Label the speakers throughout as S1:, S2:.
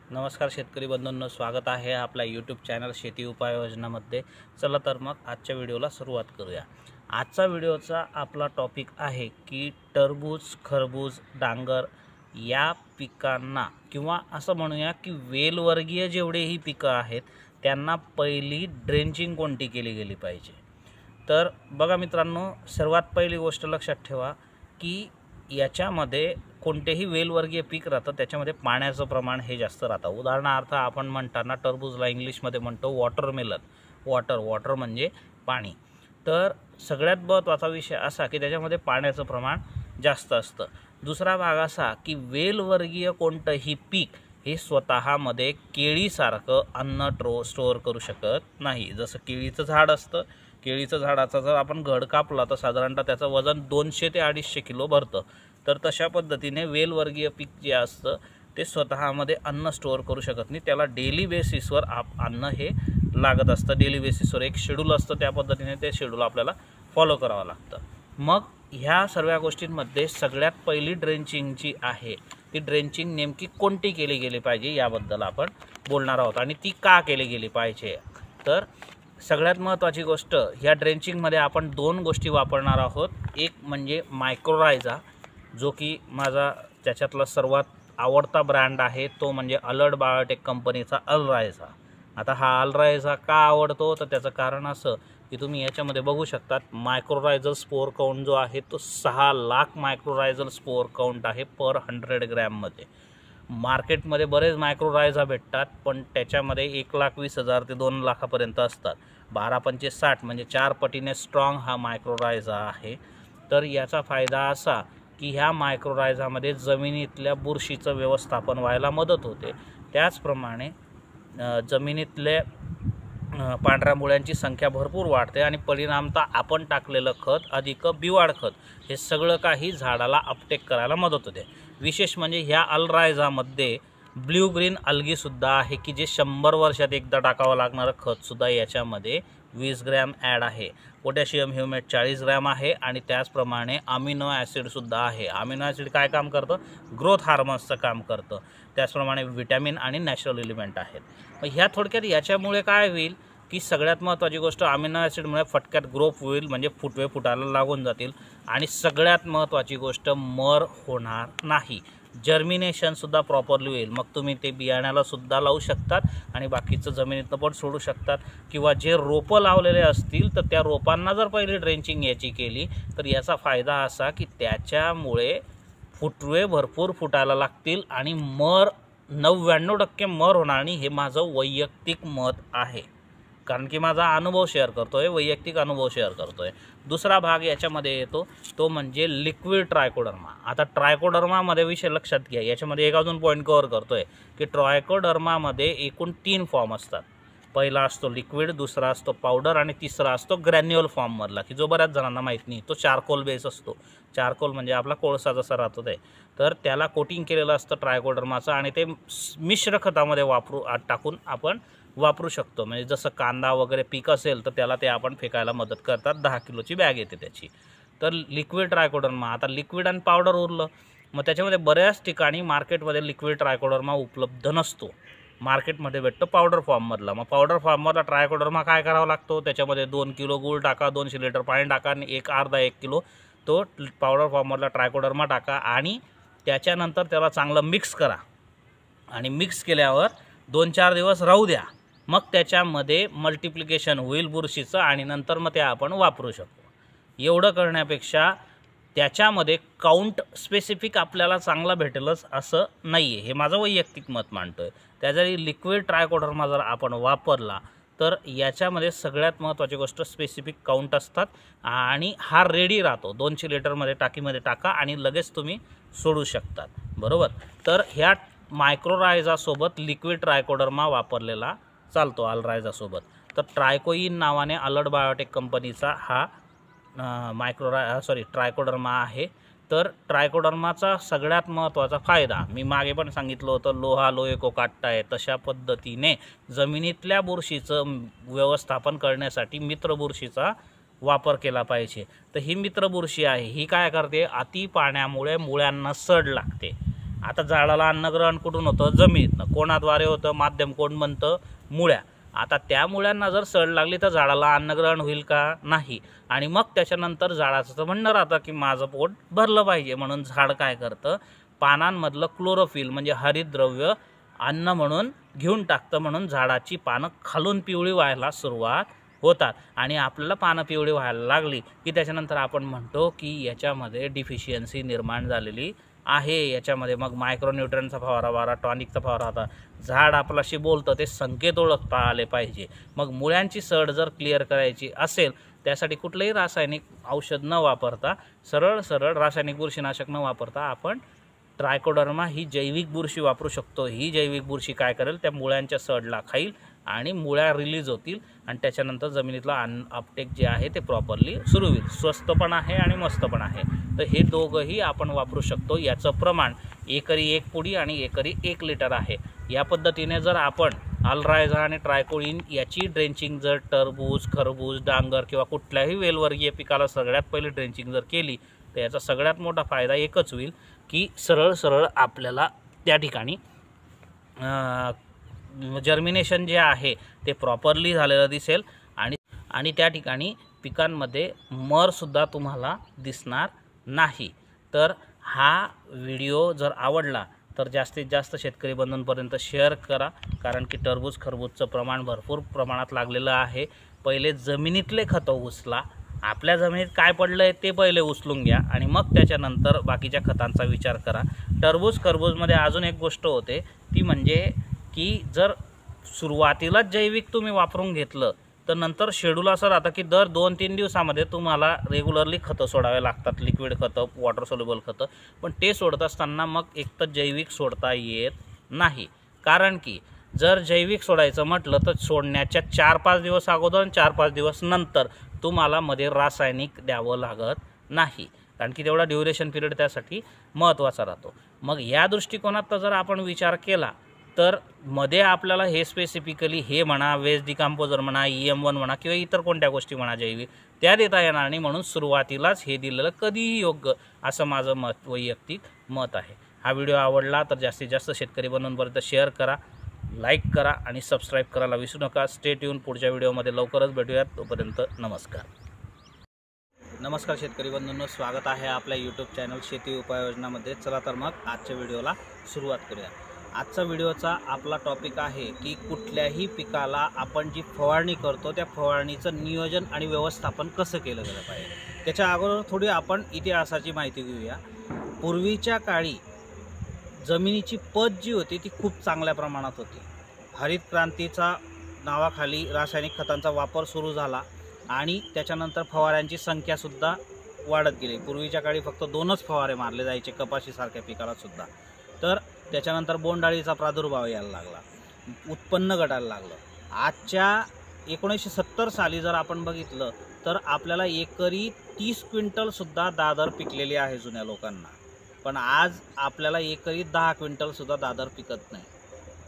S1: नमस्कार शेतकरी बंधूंनो, स्वागत आहे आपल्या यूट्यूब चॅनल शेती उपाययोजनामध्ये। चला तर मग आजच्या व्हिडिओला सुरुवात करूया। आजचा व्हिडिओचा आपला टॉपिक आहे की टरबूज, खरबूज, डांगर या पिकांना किंवा असं म्हणूया की वेलवर्गीय जेवढेही पिकं आहेत त्यांना पहिली ड्रेंचिंग कोणती केली गेली पाहिजे। तर बघा मित्रांनो, सर्वात पहिली गोष्ट लक्षात ठेवा की याच्यामध्ये कोणतेही वेलवर्गीय पीक राहतं त्याच्यामध्ये पाण्याचं प्रमाण हे जास्त राहतं। उदाहरणार्थ आपण म्हणताना टरबूजला इंग्लिशमध्ये म्हणतो वॉटरमेलन। वॉटर म्हणजे पाणी। तर सगळ्यात महत्त्वाचा विषय असा की त्याच्यामध्ये पाण्याचं प्रमाण जास्त असतं। दुसरा भाग असा की वेलवर्गीय कोणतंही पीक हे स्वतःमध्ये केळीसारखं अन्न स्टोअर करू शकत नाही। जसं केळीचं झाड असतं, केळीचं झाडाचा जर आपण घड कापला तर साधारणतः त्याचं वजन 200 ते 250 किलो भरतं। तर तशा पद्धतीने वेलवर्गीय पीक जे असतं ते स्वतःमध्ये अन्न स्टोअर करू शकत नाही। त्याला डेली बेसिसवर अन्न हे लागत असतं। डेली बेसिसवर एक शेड्यूल असतं, त्या पद्धतीने ते शेड्यूल आपल्याला फॉलो करावं लागतं। मग ह्या सर्व गोष्टींमध्ये सगळ्यात पहिली ड्रेंचिंग जी आहे ती ड्रेंचिंग नेमकी कोणती केली गेली पाहिजे याबद्दल आपण बोलणार आहोत आणि ती का केली गेली पाहिजे। तर सगळ्यात महत्त्वाची गोष्ट, ह्या ड्रेंचिंगमध्ये आपण दोन गोष्टी वापरणार आहोत। एक म्हणजे मायक्रोरायझा, जो की माझा त्याच्यातला सर्वात आवडता ब्रँड आहे, तो म्हणजे अलर्ट बायोटेक कंपनीचा अलरायझा। आता हा अलरायझा का आवडतो तर त्याचं कारण असं की तुम्ही याच्यामध्ये बघू शकतात मायक्रोरायझल स्पोअर काउंट जो आहे तो 6 लाख मायक्रोरायझल स्पोअर काउंट आहे पर 100 ग्रॅममध्ये। मार्केटमध्ये बरेच मायक्रोरायझा भेटतात पण त्याच्यामध्ये 1,20,000 ते 2 लाखापर्यंत असतात। 12×5 = 60 म्हणजे 4 पटीने स्ट्रॉंग हा मायक्रोरायझा आहे। तर याचा फायदा असा की ह्या मायक्रोरायझामध्ये जमिनीतल्या बुरशीचं व्यवस्थापन व्हायला मदत होते। त्याचप्रमाणे जमिनीतले पांढऱ्या मुळ्यांची संख्या भरपूर वाढते आणि परिणामतः आपण टाकलेलं खत अधिक बिवाड खत हे सगळं काही झाडाला अपटेक करायला मदत होते। विशेष म्हणजे ह्या अलरायझामध्ये ब्ल्यू ग्रीन अल्गीसुद्धा आहे की जे 100 वर्षात एकदा टाकावं लागणारं खतसुद्धा याच्यामध्ये 20 ग्रॅम ॲड आहे। पोटॅशियम ह्युमेट 40 ग्रॅम आहे आणि त्याचप्रमाणे अमिनो ॲसिडसुद्धा आहे। अमिनो ॲसिड काय काम करतं? ग्रोथ हार्मोन्सचं काम करतं। त्याचप्रमाणे विटॅमिन आणि नॅचरल एलिमेंट आहेत। मग ह्या थोडक्यात याच्यामुळे काय होईल की सगळ्यात महत्त्वाची गोष्ट, अमिनो ॲसिडमुळे फटक्यात ग्रोथ होईल म्हणजे फुटवे फुटायला लागून जातील। आणि सगळ्यात महत्त्वाची गोष्ट, मर होणार नाही, जर्मिनेशनसुद्धा प्रॉपरली होईल। मग तुम्ही ते बियाण्यालासुद्धा लावू शकतात आणि बाकीचं जमिनीतनं पण सोडू शकतात किंवा जे रोपं लावलेले असतील तर त्या रोपांना जर पहिली ड्रेंचिंग याची केली तर याचा फायदा असा की त्याच्यामुळे फुटवे भरपूर फुटायला लागतील आणि मर 99% मर होणार नाही। हे माझं वैयक्तिक मत आहे, कारण की माझा अनुभव शेअर करतोय, वैयक्तिक अनुभव शेअर करतोय। दुसरा भाग याच्यामध्ये येतो तो म्हणजे लिक्विड ट्रायकोडर्मा। आता ट्रायकोडर्मामध्ये विषय लक्षात घ्या, याच्यामध्ये एक अजून पॉईंट कव्हर करतोय की ट्रायकोडर्मामध्ये एकूण 3 फॉर्म असतात। पहिला असतो लिक्विड, दुसरा असतो पावडर आणि तिसरा असतो ग्रॅन्युअल फॉर्ममधला, की जो बऱ्याच जणांना माहीत नाही। तो चारकोल बेस असतो। चारकोल म्हणजे आपला कोळसा जसा राहतो ते, तर त्याला कोटिंग केलेलं असतं ट्रायकोडर्माचं आणि ते मिश्र खतामध्ये टाकून आपण वापरू शकतो। म्हणजे जसं कांदा वगैरे पीक असेल तर त्याला ते आपण फेकायला मदत करतात। 10 किलोची बॅग येते त्याची। तर लिक्विड ट्रायकोडर्मा, आता लिक्विड आणि पावडर उरलं। मग त्याच्यामध्ये बऱ्याच ठिकाणी मार्केटमध्ये लिक्विड ट्रायकोडर्मा उपलब्ध नसतो, मार्केटमध्ये भेटतो पावडर फॉर्ममधला। मग पावडर फॉर्ममधला ट्रायकोडर्मा काय करावा लागतो, त्याच्यामध्ये 2 किलो गूळ टाका, 200 लिटर पाणी टाका आणि अर्धा 1 किलो तो पावडर फॉर्ममधला ट्रायकोडर्मा टाका आणि त्याच्यानंतर त्याला चांगलं मिक्स करा आणि मिक्स केल्यावर 2-4 दिवस राहू द्या। मग त्याच्यामध्ये मल्टिप्लिकेशन होईल बुरशीचं आणि नंतर मग ते आपण वापरू शकतो। एवढं करण्यापेक्षा त्याच्यामध्ये काउंट स्पेसिफिक आपल्याला चांगला भेटेलच असं नाही आहे, हे माझं वैयक्तिक मत मांडतोय। त्याजरी लिक्विड ट्रायकोडर्मा जर आपण वापरला तर याच्यामध्ये सगळ्यात महत्त्वाची गोष्ट स्पेसिफिक काउंट असतात आणि हा रेडी राहतो। 200 लिटरमध्ये टाकीमध्ये टाका आणि लगेच तुम्ही सोडू शकतात, बरोबर। तर ह्या मायक्रोरायझासोबत लिक्विड ट्रायकोडर्मा वापरलेला चालतो अलरायझासोबत। तर ट्रायकोइन नावाने अलर्ट बायोटेक कंपनीचा हा ट्रायकोडर्मा आहे। तर ट्रायकोडर्माचा सगळ्यात महत्त्वाचा फायदा मी मागे पण सांगितलं होतं, लोहा लोहे को काटता है, तशा पद्धतीने जमिनीतल्या बुरशीचं व्यवस्थापन करण्यासाठी मित्रबुरशीचा वापर केला पाहिजे। तर ही मित्रबुरशी आहे, ही काय करते, अति पाण्यामुळे मुळ्यांना सड लागते आता झाडाला अन्नग्रहण कुठून होतं? जमिनीतनं. कोणाद्वारे होतं? माध्यम कोण बनतं? मुळ्या. आता त्या मुळ्यांना जर सड लागली तर झाडाला अन्नग्रहण होईल का? नाही. आणि मग त्याच्यानंतर झाडाचं तर म्हणणं राहतं की माझं पोट भरलं पाहिजे, म्हणून झाड काय करतं? पानांमधलं क्लोरोफिल म्हणजे हरितद्रव्य अन्न म्हणून घेऊन टाकतं, म्हणून झाडाची पानं खालून पिवळी व्हायला सुरुवात होतात. आणि आपल्याला पानं पिवळी व्हायला लागली की त्याच्यानंतर आपण म्हणतो की याच्यामध्ये डिफिशियन्सी निर्माण झालेली आहे. याच्यामध्ये मग मायक्रोन्यूट्रनचा फवारा मारा, टॉनिकचा फवारा होता. झाड आपल्याशी बोलतं ते संकेत ओळखता आले पाहिजे. मग मुळ्यांची सड जर क्लिअर करायची असेल त्यासाठी कुठलंही रासायनिक औषध न वापरता, सरळ रासायनिक बुरशीनाशक न वापरता आपण ट्रायकोडर्मा ही जैविक बुरशी वापरू शकतो. ही जैविक बुरशी काय करेल? त्या मुळ्यांच्या सडला खाईल आणि मुळ्या रिलीज होतील आणि त्याच्यानंतर जमिनीतला अपटेक जे आहे ते प्रॉपरली सुरू होईल. स्वस्त पण आहे आणि मस्त पण आहे. तर हे दोघंही आपण वापरू शकतो. याचं प्रमाण एकरी 1 पुडी आणि एकरी 1 लिटर आहे. या पद्धतीने जर आपण अल्ट्रायझा आणि ट्रायकोडिन याची ड्रेंचिंग जर टरबूज, खरबूज, डांगर किंवा कुठल्याही वेलवर्गीय पिकाला सगळ्यात पहिले ड्रेंचिंग जर केली तर याचा सगळ्यात मोठा फायदा एकच होईल की सरळ आपल्याला त्या ठिकाणी जर्मिनेशन जे आहे ते प्रॉपरली झालेलं दिसेल आणि त्या ठिकाणी पिकांमध्ये मरसुद्धा तुम्हाला दिसणार नाही. तर हा व्हिडिओ जर आवडला तर जास्तीत जास्त शेतकरी बंधूंपर्यंत शेअर करा, कारण की टरबूज खरबूजचं प्रमाण भरपूर प्रमाणात लागलेलं आहे. पहिले जमिनीतले खतं उचला, आपल्या जमिनीत काय पडलं आहे ते पहिले उचलून घ्या आणि मग त्याच्यानंतर बाकीच्या खतांचा विचार करा. टरबूज खरबूजमध्ये अजून एक गोष्ट होते ती म्हणजे की जर सुरुवातीलाच जैविक तुम्ही वापरून घेतलं तर नंतर शेड्यूल असं राहतं की दर 2-3 दिवसामध्ये तुम्हाला रेग्युलरली खतं सोडावे लागतात, लिक्विड खतं, वॉटर सोल्युबल खतं. पण ते सोडत असताना मग एक तर जैविक सोडता येत नाही, कारण की जर जैविक सोडायचं म्हटलं तर सोडण्याच्या 4-5 दिवस अगोदर आणि 4-5 दिवस नंतर तुम्हाला मध्ये रासायनिक द्यावं लागत नाही, कारण की तेवढा ड्युरेशन पिरियड त्यासाठी महत्त्वाचा राहतो. मग या दृष्टिकोनात जर आपण विचार केला तर मध्ये आपल्याला हे स्पेसिफिकली हे म्हणा, वेस्ट डिकम्पोजर म्हणा, EM1 म्हणा किंवा इतर कोणत्या गोष्टी म्हणा जैविक त्या देता येणार नाही, म्हणून सुरुवातीलाच हे दिलेलं कधीही योग्य असं माझं वैयक्तिक मत आहे. हा व्हिडिओ आवडला तर जास्तीत जास्त शेतकरी बंधूंपर्यंत शेअर करा, लाईक करा आणि सबस्क्राईब करायला विसरू नका. Stay tune. पुढच्या व्हिडिओमध्ये लवकरच भेटूयात. तोपर्यंत नमस्कार शेतकरी बंधूंनो, स्वागत आहे आपल्या यूट्यूब चॅनल शेती उपाययोजनामध्ये. चला तर मग आजच्या व्हिडिओला सुरुवात करूया. आजचा व्हिडिओचा आपला टॉपिक आहे की कुठल्याही पिकाला आपण जी फवारणी करतो त्या फवारणीचं नियोजन आणि व्यवस्थापन कसं केलं गेलं पाहिजे. त्याच्या अगोदर थोडी आपण इतिहासाची माहिती घेऊया. पूर्वीच्या काळी जमिनीची पत जी होती ती खूप चांगल्या प्रमाणात होती. हरित क्रांतीचा नावाखाली रासायनिक खतांचा वापर सुरू झाला आणि त्याच्यानंतर फवाऱ्यांची संख्यासुद्धा वाढत गेली. पूर्वीच्या काळी फक्त 2च फवारे मारले जायचे कपाशीसारख्या पिकाला सुद्धा. तर त्याच्यानंतर बोंडअळीचा प्रादुर्भाव यायला लागला, उत्पन्न घटायला लागलं. आजच्या 1970 साली जर आपण बघितलं तर आपल्याला एकरी 30 क्विंटलसुद्धा दादर पिकलेली आहे जुन्या लोकांना, पण आज आपल्याला एकरी 10 क्विंटलसुद्धा दादर पिकत नाही.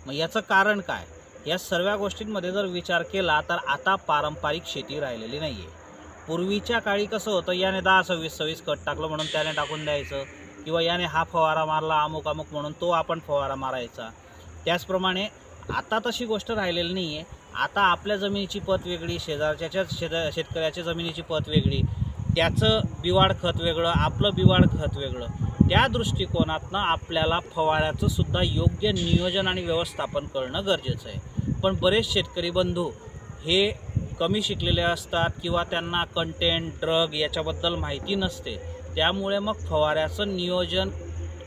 S1: मग याचं कारण काय? या सर्व गोष्टींमध्ये जर विचार केला तर आता पारंपरिक शेती राहिलेली नाही आहे. पूर्वीच्या काळी कसं होतं, याने 10-26 कट टाकलं म्हणून त्याने टाकून द्यायचं, किंवा याने हा फवारा मारला अमुक म्हणून तो आपण फवारा मारायचा. त्याचप्रमाणे आता तशी गोष्ट राहिलेली नाही आहे. आता आपल्या जमिनीची पत वेगळी, शेजारच्या शेतकऱ्याच्या जमिनीची पत वेगळी, त्याचं बिवाड खत वेगळं, आपलं बिवाड खत वेगळं. त्या दृष्टिकोनातनं आपल्याला फवाऱ्याचं सुद्धा योग्य नियोजन आणि व्यवस्थापन करणं गरजेचं आहे. पण बरेच शेतकरी बंधू हे कमी शिकलेले असतात किंवा त्यांना कंटेंट, ड्रग याच्याबद्दल माहिती नसते. त्यामुळे मग फवाऱ्याचं नियोजन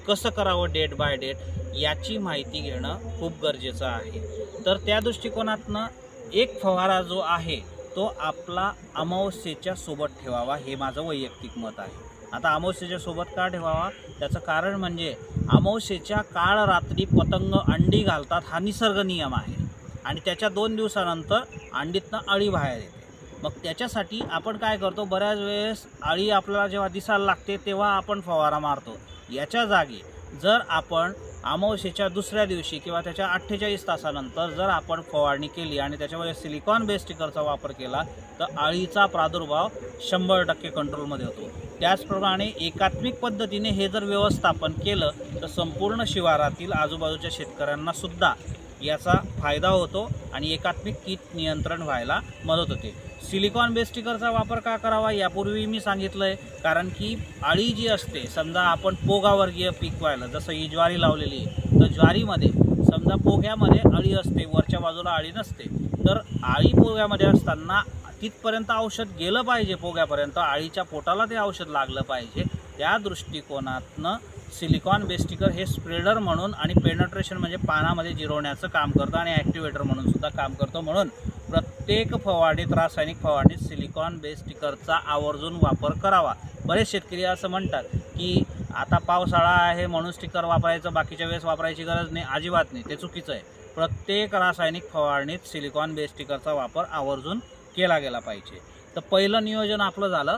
S1: कसं करावं डेट बाय डेट याची माहिती घेणं खूप गरजेचं आहे. तर त्या दृष्टिकोनातनं एक फवारा जो आहे तो आपला अमावस्येच्या सोबत ठेवावा, हे माझं वैयक्तिक मत आहे. आता अमावस्येच्या सोबत का ठेवावा? त्याचं कारण म्हणजे अमावस्येच्या काळ रात्री पतंग अंडी घालतात हा निसर्ग नियम आहे आणि त्याच्या 2 दिवसानंतर अंडीतनं अळी बाहेर येते. मग त्याच्यासाठी आपण काय करतो, बऱ्याच वेळेस अळी आपल्याला जेव्हा दिसायला लागते तेव्हा आपण फवारा मारतो. याच्या जागी जर आपण अमावस्येच्या दुसऱ्या दिवशी किंवा त्याच्या 48 तासानंतर जर आपण फवारणी केली आणि त्याच्यामध्ये सिलिकॉन बेस स्टिकरचा वापर केला तर अळीचा प्रादुर्भाव 100% कंट्रोलमध्ये होतो. त्याचप्रमाणे एकात्मिक पद्धतीने हे जर व्यवस्थापन केलं तर संपूर्ण शिवारातील आजूबाजूच्या शेतकऱ्यांना सुद्धा याचा फायदा होतो आणि एकात्मिक कीट नियंत्रण व्हायला मदत होते। सिलिकॉन बेस स्टिकरचा वापर का करावा यापूर्वी मी सांगितलं आहे, कारण की अळी जी असते, समजा आपण पोगावर्गीय पीक व्हायला, जसं ही ज्वारी लावलेली आहे, तर ज्वारीमध्ये समजा पोग्यामध्ये अळी असते, वरच्या बाजूला अळी नसते, तर अळी पोग्यामध्ये असताना तिथपर्यंत औषध गेलं पाहिजे, पोग्यापर्यंत अळीच्या पोटाला ते औषध लागलं पाहिजे। त्या दृष्टिकोनातनं सिलिकॉन बेस स्टिकर हे स्प्रेडर म्हणून आणि पेनिट्रेशन म्हणजे पानामध्ये जिरवण्याचं काम करतं आणि ॲक्टिवेटर म्हणून सुद्धा काम करतं। म्हणून प्रत्येक फवारणीत, रासायनिक फवारणीत सिलिकॉन बेस स्टिकरचा आवर्जून वापर करावा। बरेच शेतकरी असं म्हणतात की आता पावसाळा आहे म्हणून स्टिकर वापरायचं, बाकीच्या वेळेस वापरायची गरज नाही, अजिबात नाही, ते चुकीचं आहे। प्रत्येक रासायनिक फवारणीत सिलिकॉन बेस स्टिकरचा वापर आवर्जून केला गेला पाहिजे। तर पहिलं नियोजन आपलं झालं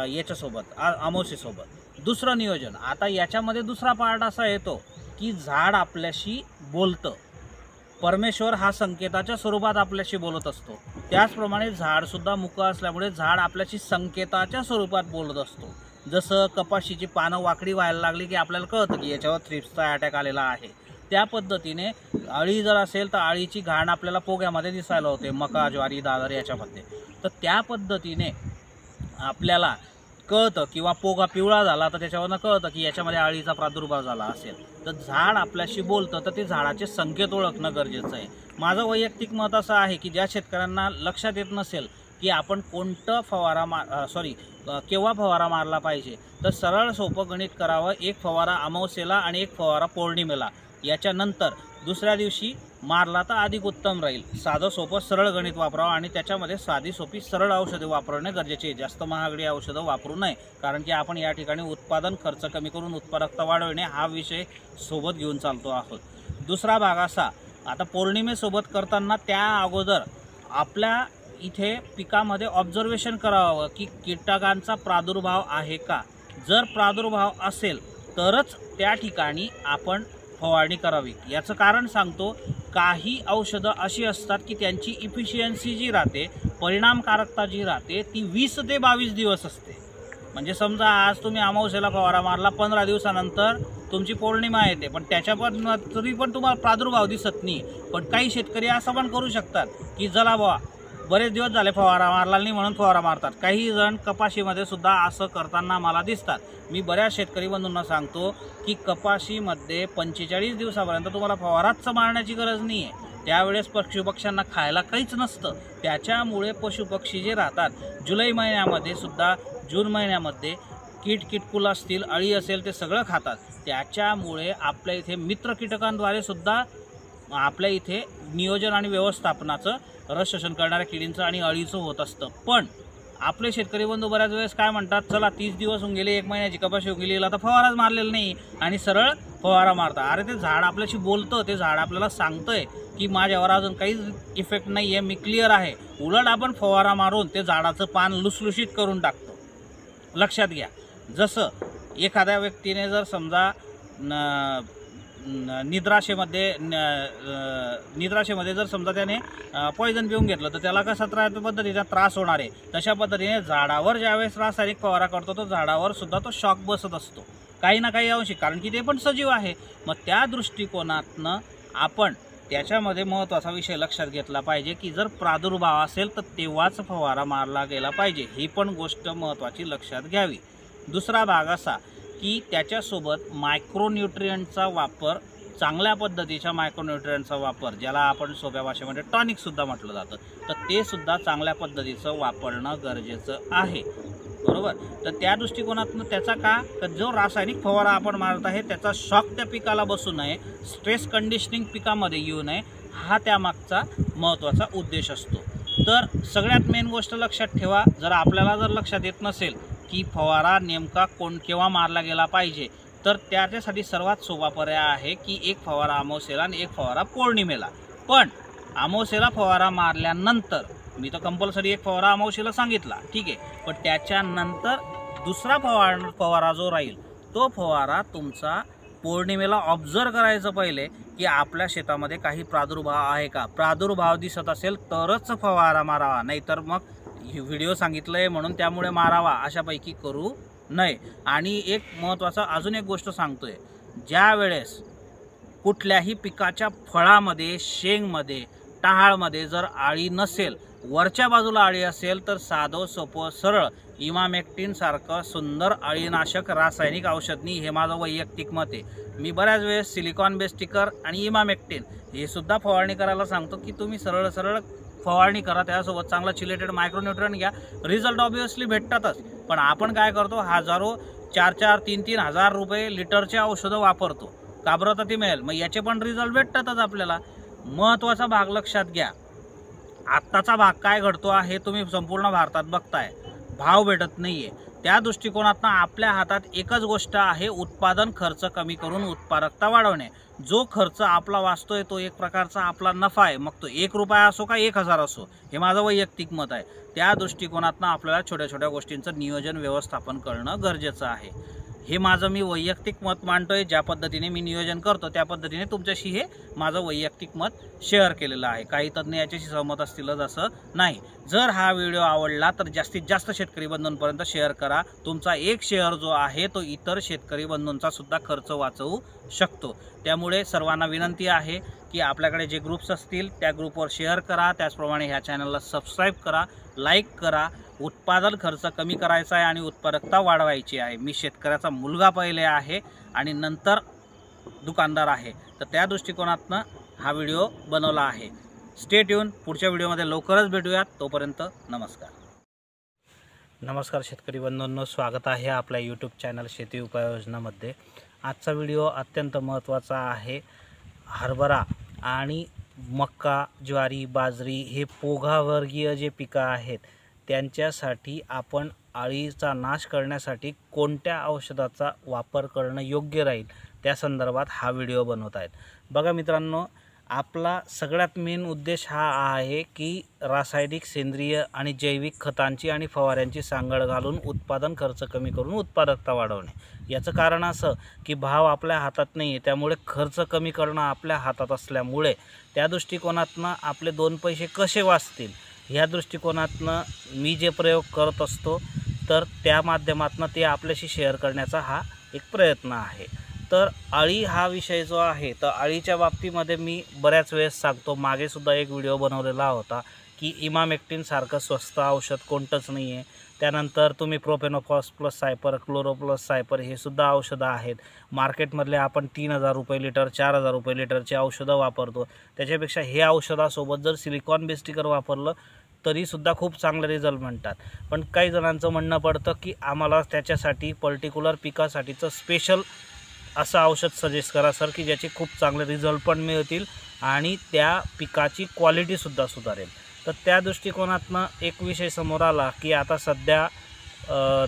S1: याच्यासोबत, अमावस्येसोबत। दुसरं नियोजन, आता याच्यामध्ये दुसरा पार्ट असा येतो की झाड आपल्याशी बोलतं, परमेश्वर हा संकेताच्या स्वरूपात आपल्याशी बोलत असतो। त्याचप्रमाणे झाडसुद्धा मुकं असल्यामुळे झाड आपल्याशी संकेताच्या स्वरूपात बोलत असतो। जसं कपाशीची पानं वाकडी व्हायला लागली की आपल्याला कळतं की याच्यावर थ्रिप्सचा अटॅक आलेला आहे। त्या पद्धतीने अळी जर असेल तर अळीची घाण आपल्याला पोग्यामध्ये दिसायला होते, मका, ज्वारी, दादर याच्यामध्ये। तर त्या पद्धतीने आपल्याला कळतं, किंवा पोगा पिवळा झाला तर त्याच्यावरनं कळतं की याच्यामध्ये अळीचा प्रादुर्भाव झाला असेल। तर झाड आपल्याशी बोलतं तर ते झाडाचे संकेत ओळखणं गरजेचं आहे। माझं वैयक्तिक मत असं आहे की ज्या शेतकऱ्यांना लक्षात येत नसेल की आपण कोणतं केव्हा फवारा मारला पाहिजे, तर सरळ सोपं गणित करावं, एक फवारा अमावस्येला आणि एक फवारा पौर्णिमेला, याच्यानंतर दुसऱ्या दिवशी मारला तर अधिक उत्तम राहील। साधं सोपं सरळ गणित वापरावं आणि त्याच्यामध्ये साधी सोपी सरळ औषधे वापरणे गरजेचे आहे। जास्त महागडी औषधं वापरू नये, कारण की आपण या ठिकाणी उत्पादन खर्च कमी करून उत्पादकता वाढवणे हा विषय सोबत घेऊन चालतो आहोत। दुसरा भाग असा, आता पौर्णिमेसोबत करताना त्या अगोदर आपल्या इथे पिकामध्ये ऑब्झर्वेशन करावं की कीटकांचा प्रादुर्भाव आहे का। जर प्रादुर्भाव असेल तरच त्या ठिकाणी आपण फवारणी करावी। याचं कारण सांगतो, काही औषधं अशी असतात की त्यांची इफिशियन्सी जी राहते, परिणामकारकता जी राहते, ती 20 ते 22 दिवस असते। म्हणजे समजा आज तुम्ही अमावस्येला फवारा मारला, 15 दिवसानंतर तुमची पौर्णिमा येते, पण तरी पण तुम्हाला प्रादुर्भाव दिसत नाही। पण काही शेतकरी असं पण करू शकतात की चला बुवा बरेच दिवस झाले फवारा मारला नाही म्हणून फवारा मारतात। काही जण कपाशीमध्ये सुद्धा असं करताना मला दिसतात। मी बऱ्याच शेतकरी बंधूंना सांगतो की कपाशीमध्ये 45 दिवसापर्यंत तुम्हाला फवाराच मारण्याची गरज नाही आहे। त्यावेळेस पशुपक्ष्यांना खायला काहीच नसतं, त्याच्यामुळे पशुपक्षी जे राहतात जुलै महिन्यामध्ये सुद्धा, जून महिन्यामध्ये कीटकुल असतील, अळी असेल, ते सगळं खातात। त्याच्यामुळे आपल्या इथे मित्र कीटकांद्वारे सुद्धा आपल्या इथे नियोजन आणि व्यवस्थापनाचं, रस शोषण करणाऱ्या किडींचं आणि अळीचं होत असतं। पण आपले शेतकरी बंधू बऱ्याच वेळेस काय म्हणतात, चला 30 दिवस होऊन गेले, 1 महिन्याची कपाशी होऊन गेली, आता फवाराच मारलेला नाही आणि सरळ फवारा मारता। अरे ते झाड आपल्याशी बोलतं, ते झाड आपल्याला सांगतंय की माझ्यावर अजून काहीच इफेक्ट नाही आहे, मी क्लिअर आहे। उलट आपण फवारा मारून ते झाडाचं पान लुसलुशीत करून टाकतो। लक्षात घ्या, जसं एखाद्या व्यक्तीने जर समजा निद्राशेमध्ये जर समजा त्याने पॉयझन पिऊन घेतलं तर त्याला कसा पद्धतीचा त्रास होणार आहे। तशा पद्धतीने झाडावर ज्यावेळेस रासायनिक फवारा करतो तो झाडावर सुद्धा तो शॉक बसत असतो काही ना काही अंशी, कारण की ते पण सजीव आहे। मग त्या दृष्टिकोनातनं आपण त्याच्यामध्ये महत्त्वाचा विषय लक्षात घेतला पाहिजे की जर प्रादुर्भाव असेल तर तेव्हाच फवारा मारला गेला पाहिजे, ही पण गोष्ट महत्त्वाची लक्षात घ्यावी। दुसरा भाग असा की त्याच्यासोबत मायक्रोन्यूट्रियंटचा वापर, चांगल्या पद्धतीच्या मायक्रोन्यूट्रियंटचा वापर, ज्याला आपण सोप्या भाषेमध्ये टॉनिकसुद्धा म्हटलं जातं, तर ते सुद्धा चांगल्या पद्धतीचं वापरणं गरजेचं आहे, बरोबर। तर त्या दृष्टिकोनातून त्याचा तर जो रासायनिक फवारा आपण मारत आहे त्याचा शॉक त्या पिकाला बसू नये, स्ट्रेस कंडिशनिंग पिकामध्ये येऊ नये, हा त्यामागचा महत्त्वाचा उद्देश असतो। तर सगळ्यात मेन गोष्ट लक्षात ठेवा, जर आपल्याला लक्षात येत नसेल की फवारा नेमका केव्हा मारला गेला पाहिजे, तर त्याच्यासाठी सर्वात सोपा पर्याय आहे की एक फवारा अमावस्येला आणि एक फवारा पौर्णिमेला। पण अमावस्येला फवारा मारल्यानंतर, मी तर कंपल्सरी एक फवारा अमावस्येला सांगितला, ठीक आहे, पण त्याच्यानंतर दुसरा फवारा जो राहील तो फवारा तुमचा पौर्णिमेला ऑब्झर्व करायचं पहिले की आपल्या शेतामध्ये काही प्रादुर्भाव आहे का। प्रादुर्भाव दिसत असेल तरच फवारा मारावा, नाहीतर मग व्हिडिओ सांगितलंय म्हणून त्यामुळे मारावा अशापैकी करू नये। आणि एक महत्त्वाचा अजून एक गोष्ट सांगतोय, ज्या वेळेस कुठल्याही पिकाच्या फळामध्ये, शेंगमध्ये, टहाळमध्ये जर आळी नसेल, वरच्या बाजूला आळी असेल, तर साधं सोपं सरळ इमामेक्टिन सारखं सुंदर अळीनाशक रासायनिक औषधनी, हे माझं वैयक्तिक मत आहे। मी बऱ्याच वेळेस सिलिकॉन बेस स्टिकर आणि इमामेक्टिन हे सुद्धा फवारणी करायला सांगतो की तुम्ही सरळ सरळ फवारणी करा, त्यासोबत चांगला चिलेटेड मायक्रोन्यूट्रन घ्या, रिझल्ट ऑब्वियसली भेटतातच। पण आपण काय करतो, हजारो 4-4, 3-3 हजार रुपये लिटरचे औषधं वापरतो, काबरता ती मिळेल, मग याचे पण रिझल्ट भेटतातच आपल्याला। महत्त्वाचा भाग लक्षात घ्या, आत्ताचा भाग काय घडतो आहे तुम्ही संपूर्ण भारतात बघताय, भाव भेटत नाहीये। त्या दृष्टिकोनातून आपल्या हातात एकच गोष्ट आहे, उत्पादन खर्च कमी करून उत्पादकता वाढवणे। जो खर्च आपला वाचतोय तो एक प्रकारचा आपला नफा आहे, मग तो 1 रुपया असो का 1000 असो, हे माझं वैयक्तिक मत आहे। त्या दृष्टिकोनातून आपल्याला छोट्या छोट्या गोष्टींचं नियोजन व्यवस्थापन करणं गरजेचं आहे। हे माझं मी वैयक्तिक मत मांडतोय, ज्या पद्धतीने मी नियोजन करतो त्या पद्धतीने तुमच्याशी हे माझं वैयक्तिक मत शेअर केलेलं आहे। काही तज्ञ याच्याशी सहमत असतीलच असं नाही। जर हा व्हिडिओ आवडला तर जास्तीत जास्त शेतकरी बंधूंपर्यंत शेअर करा। तुमचा एक शेअर जो आहे तो इतर शेतकरी बंधूंचा सुद्धा खर्च वाचवू शकतो। त्यामुळे सर्वांना विनंती आहे की आपल्याकडे जे ग्रुप्स असतील त्या ग्रुपवर शेअर करा, त्याचप्रमाणे ह्या चॅनलला सबस्क्राईब करा, लाईक करा। उत्पादन खर्च कमी करायचा आहे आणि उत्पादकता वाढवायची आहे। मी शेतकऱ्याचा मुलगा पहिले आहे आणि नंतर दुकानदार आहे, तर त्या दृष्टिकोनातून हा व्हिडिओ बनवला आहे। स्टे ट्यून, पुढच्या व्हिडिओमध्ये लवकरच भेटूयात, तोपर्यंत नमस्कार। नमस्कार शेतकरी बंधूंनो, स्वागत आहे आपल्या यूट्यूब चॅनल शेती उपाययोजनामध्ये। आजचा व्हिडिओ अत्यंत महत्त्वाचा आहे। हरभरा आणि मक्का, ज्वारी, बाजरी हे पोघावर्गीय जे पिकं आहेत त्यांच्यासाठी आपण अळीचा नाश करण्यासाठी कोणत्या औषधाचा वापर करणं योग्य राहील त्या संदर्भात हा व्हिडिओ बनवत आहेत। बघा मित्रांनो, आपला सगळ्यात मेन उद्देश हा आहे की रासायनिक, सेंद्रिय आणि जैविक खतांची आणि फवाऱ्यांची सांगड घालून उत्पादन खर्च कमी करून उत्पादकता वाढवणे। याचं कारण असं की भाव आपल्या हातात नाही आहे, त्यामुळे खर्च कमी करणं आपल्या हातात असल्यामुळे त्या दृष्टिकोनातून आपले 2 पैसे कसे वाचतील ह्या दृष्टिकोनातनं मी जे प्रयोग करत असतो तर त्या माध्यमातून ते आपल्याशी शेअर करण्याचा हा एक प्रयत्न आहे। तर अळी हा विषय जो आहे, तर अळीच्या बाबतीमध्ये मी बऱ्याच वेळेस सांगतो, मागे सुद्धा एक व्हिडिओ बनवलेला होता की इमामेक्टिन सारखं स्वस्त औषध कोणतंच नाही आहे। त्यानंतर तुम्ही प्रोपेनोफॉस प्लस सायपर, क्लोरो प्लस सायपर हे सुद्धा औषधं आहेत मार्केटमधले। आपण 3000 रुपये लिटर, 4000 रुपये लिटरचे औषधं वापरतो, त्याच्यापेक्षा हे औषधासोबत जर सिलिकॉन बेस स्टिकर वापरलं तरीसुद्धा खूप चांगले रिझल्ट म्हणतात। पण काही जणांचं म्हणणं पडतं की आम्हाला त्याच्यासाठी पर्टिक्युलर पिकासाठीचं स्पेशल असं औषध सजेस्ट करा सर की ज्याचे खूप चांगले रिझल्ट पण मिळतील आणि त्या पिकाची क्वालिटीसुद्धा सुधारेल। तर त्या दृष्टिकोनातनं एक विषय समोर आला की आता सध्या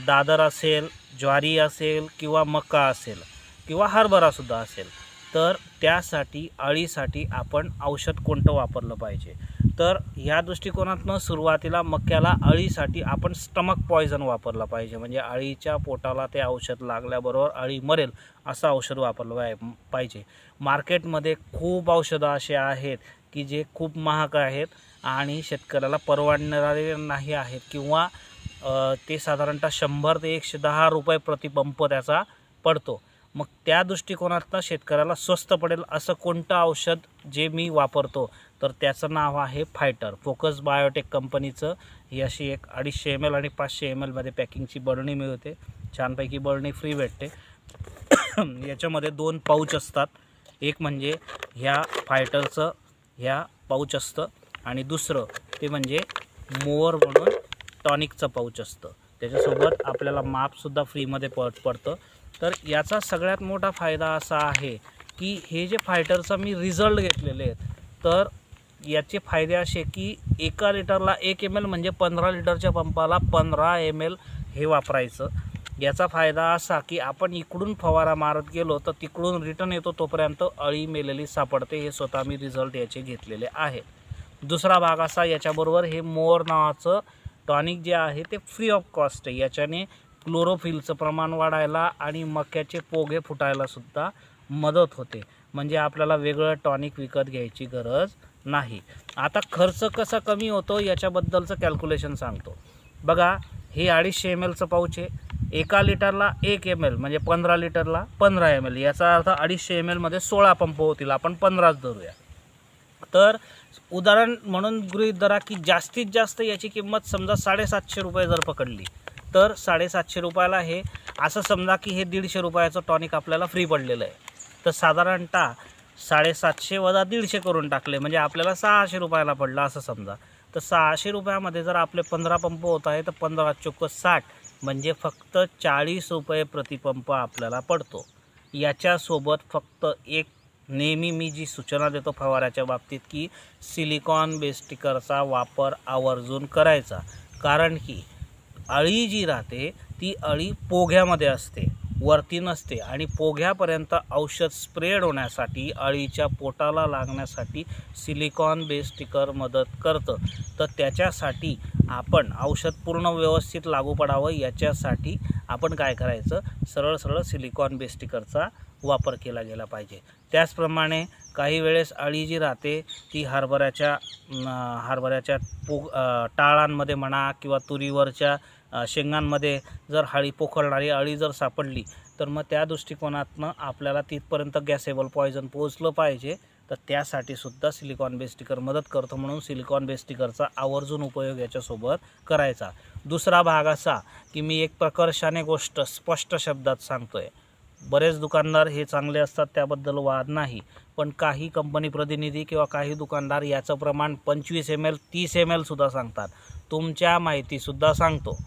S1: दादर असेल, ज्वारी असेल किंवा मका असेल किंवा हरभरासुद्धा असेल, तर त्यासाठी अळीसाठी आपण औषध कोणतं वापरलं पाहिजे। तर ह्या दृष्टिकोनातनं सुरुवातीला मक्याला अळीसाठी आपण स्टमक पॉयझन वापरलं पाहिजे, म्हणजे अळीच्या पोटाला ते औषध लागल्याबरोबर अळी मरेल असं औषध वापरलं पाहिजे। मार्केटमध्ये खूप औषधं असे आहेत की जे खूप महाग आहेत आणि शेतकऱ्याला परवडणारे नाही आहेत, किंवा ते साधारणतः 100 ते 110 रुपये प्रतिपंप त्याचा पडतो। मग त्या दृष्टिकोनातनं शेतकऱ्याला स्वस्त पडेल असं कोणतं औषध जे मी वापरतो, तर त्याचं नाव आहे फायटर। फोकस बायोटेक कंपनीचं ही अशी एक 250 ml आणि 500 ml मध्ये पॅकिंगची बरणी मिळते, छानपैकी बरणी फ्री भेटते। याच्यामध्ये 2 पाऊच असतात, एक म्हणजे ह्या फायटरचं ह्या पाऊच असतं आणि दुसरं ते म्हणजे मोअर म्हणून टॉनिकचं पाऊच असतं। त्याच्यासोबत आपल्याला मापसुद्धा फ्रीमध्ये पडतं। तर याचा सगळ्यात मोठा फायदा असा आहे की हे जे फायटरचा मी रिझल्ट घेतलेले आहेत, तर याचे फायदे असे की 1 लिटरला 1 ml म्हणजे 15 लिटरच्या पंपाला 15 ml हे वापरायचं। याचा फायदा असा की आपण इकडून फवारा मारत गेलो तर तिकडून रिटर्न येतो तोपर्यंत अळी मेलेली सापडते। हे स्वतः मी रिझल्ट याचे घेतलेले आहेत। दुसरा भाग असा, याच्याबरोबर हे मोअर नावाचं टॉनिक जे आहे ते फ्री ऑफ कॉस्ट आहे। याच्याने क्लोरोफिलचं प्रमाण वाढायला आणि मक्याचे पोगे फुटायला सुद्धा मदत होते, म्हणजे आपल्याला वेगळं टॉनिक विकत घ्यायची गरज नाही. आता खर्च कसा कमी होतो याच्याबद्दलचं कॅल्क्युलेशन सांगतो. बघा, हे 250 ml चं पाऊच आहे. 1 लिटरला 1 ml म्हणजे 15 लिटरला 15 ml, याचा अर्थ 250 ml मध्ये 16 पंप होतील. आपण 15च धरूया. तर उदाहरण म्हणून गृहीत धरा की जास्तीत जास्त याची किंमत समजा 750 रुपये जर पकडली, तर 750 रुपयाला हे असं समजा की हे 150 रुपयाचं टॉनिक आपल्याला फ्री पडलेलं आहे. तर साधारणतः 750 वजा 150 करून टाकले म्हणजे आपल्याला 600 रुपयाला पडला असं समजा. तर 600 रुपयामध्ये जर आपले 15 पंप होत आहे तर 15 चोक 60 म्हणजे फक्त 40 रुपये प्रतिपंप आपल्याला पडतो. याच्यासोबत फक्त एक नेहमी मी जी सूचना देतो फवाऱ्याच्या बाबतीत की सिलिकॉन बेस स्टिकरचा वापर आवर्जून करायचा. कारण की अळी जी राहते ती अळी पोघ्यामध्ये असते, वरती नसते. आणि पोघ्यापर्यंत औषध स्प्रेड होण्यासाठी, अळीच्या पोटाला लागण्यासाठी सिलिकॉन बेस स्टिकर मदत करतं. तर त्याच्यासाठी आपण औषध पूर्ण व्यवस्थित लागू पडावं याच्यासाठी आपण काय करायचं, सरळ सरळ सिलिकॉन बेस स्टिकरचा वापर केला गेला पाहिजे. त्याचप्रमाणे काही वेळेस अळी जी राहते ती हरभऱ्याच्या टाळांमध्ये म्हणा किंवा तुरीवरच्या शेंगांमध्ये जर पोखरणारी अळी जर सापडली तर मग त्या दृष्टिकोनातनं आपल्याला तिथपर्यंत गॅसेबल पॉयझन पोहोचलं पाहिजे. तर त्यासाठी सुद्धा सिलिकॉन बेस स्टिकर मदत करतो. म्हणून सिलिकॉन बेस स्टिकरचा आवर्जून उपयोग याच्यासोबत करायचा. दुसरा भाग असा की मी एक प्रकर्षाने गोष्ट स्पष्ट शब्दात सांगतोय. बरेच दुकानदार हे चांगले असतात, त्याबद्दल वाद नाही. पण काही कंपनी प्रतिनिधी किंवा काही दुकानदार याचं प्रमाण 25 ml 30 ml सुद्धा सांगतात. तुमच्या माहितीसुद्धा सांगतो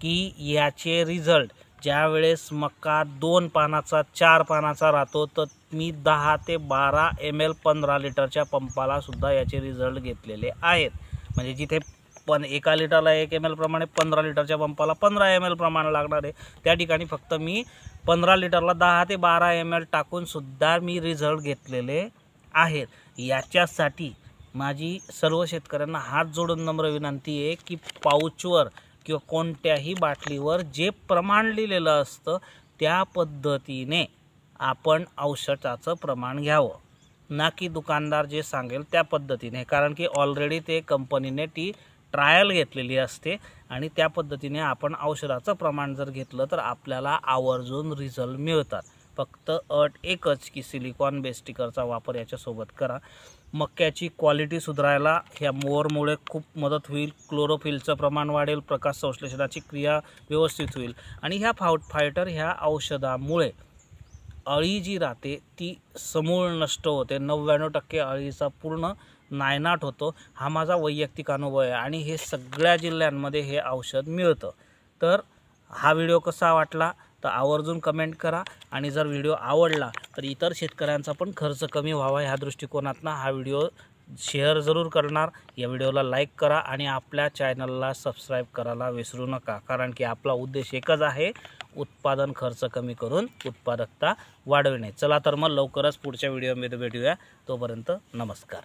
S1: की याचे रिझल्ट ज्या वेळेस मका 2 पानाचा 4 पानाचा राहतो तर मी 10 ते 12 ml 15 लिटरच्या पंपाला सुद्धा याचे रिझल्ट घेतलेले आहेत. म्हणजे जिथे 1 लिटरला 1 ml प्रमाणे 15 लिटरच्या पंपाला 15 ml प्रमाण लागणार आहे, त्या ठिकाणी फक्त मी 15 लिटरला 10 ते 12 ml टाकून सुद्धा मी रिझल्ट घेतलेले आहेत. याच्यासाठी माझी सर्व शेतकऱ्यांना हात जोडून नम्र विनंती आहे की पाऊचवर किंवा कोणत्याही बाटलीवर जे प्रमाण लिहिलेलं असतं त्या पद्धतीने आपण औषधाचं प्रमाण घ्यावं, ना की दुकानदार जे सांगेल त्या पद्धतीने. कारण की ऑलरेडी ते कंपनीने ती ट्रायल घेतलेली असते आणि त्या पद्धतीने आपण औषधाचं प्रमाण जर घेतलं तर आपल्याला आवर्जून रिझल्ट मिळतात. फक्त अट एकच की सिलिकॉन बेस स्टिकरचा वापर याच्यासोबत करा. मक्याची क्वालिटी सुधारायला ह्या मोअरमुळे खूप मदत होईल. क्लोरोफिलचं प्रमाण वाढेल, प्रकाश संश्लेषणाची क्रिया व्यवस्थित होईल आणि ह्या फायटर ह्या औषधामुळे अळी जी राहते ती समूळ नष्ट होते. 99% अळीचा पूर्ण नायनाट होतो. हा माझा वैयक्तिक अनुभव आहे आणि हे सगळ्या जिल्ह्यांमध्ये हे औषध मिळतं. तर हा व्हिडिओ कसा वाटला तर आवर्जून कमेंट करा आणि जर व्हिडिओ आवडला तर इतर शेतकऱ्यांचा पण खर्च कमी व्हावा ह्या दृष्टिकोनातनं हा व्हिडिओ शेअर जरूर करणार. या व्हिडिओला लाईक करा आणि आपल्या चॅनलला सबस्क्राईब करायला विसरू नका. कारण की आपला उद्देश एकच आहे, उत्पादन खर्च कमी करून उत्पादकता वाढविणे. चला तर मग लवकरच पुढच्या व्हिडिओमध्ये भेटूया. तोपर्यंत नमस्कार.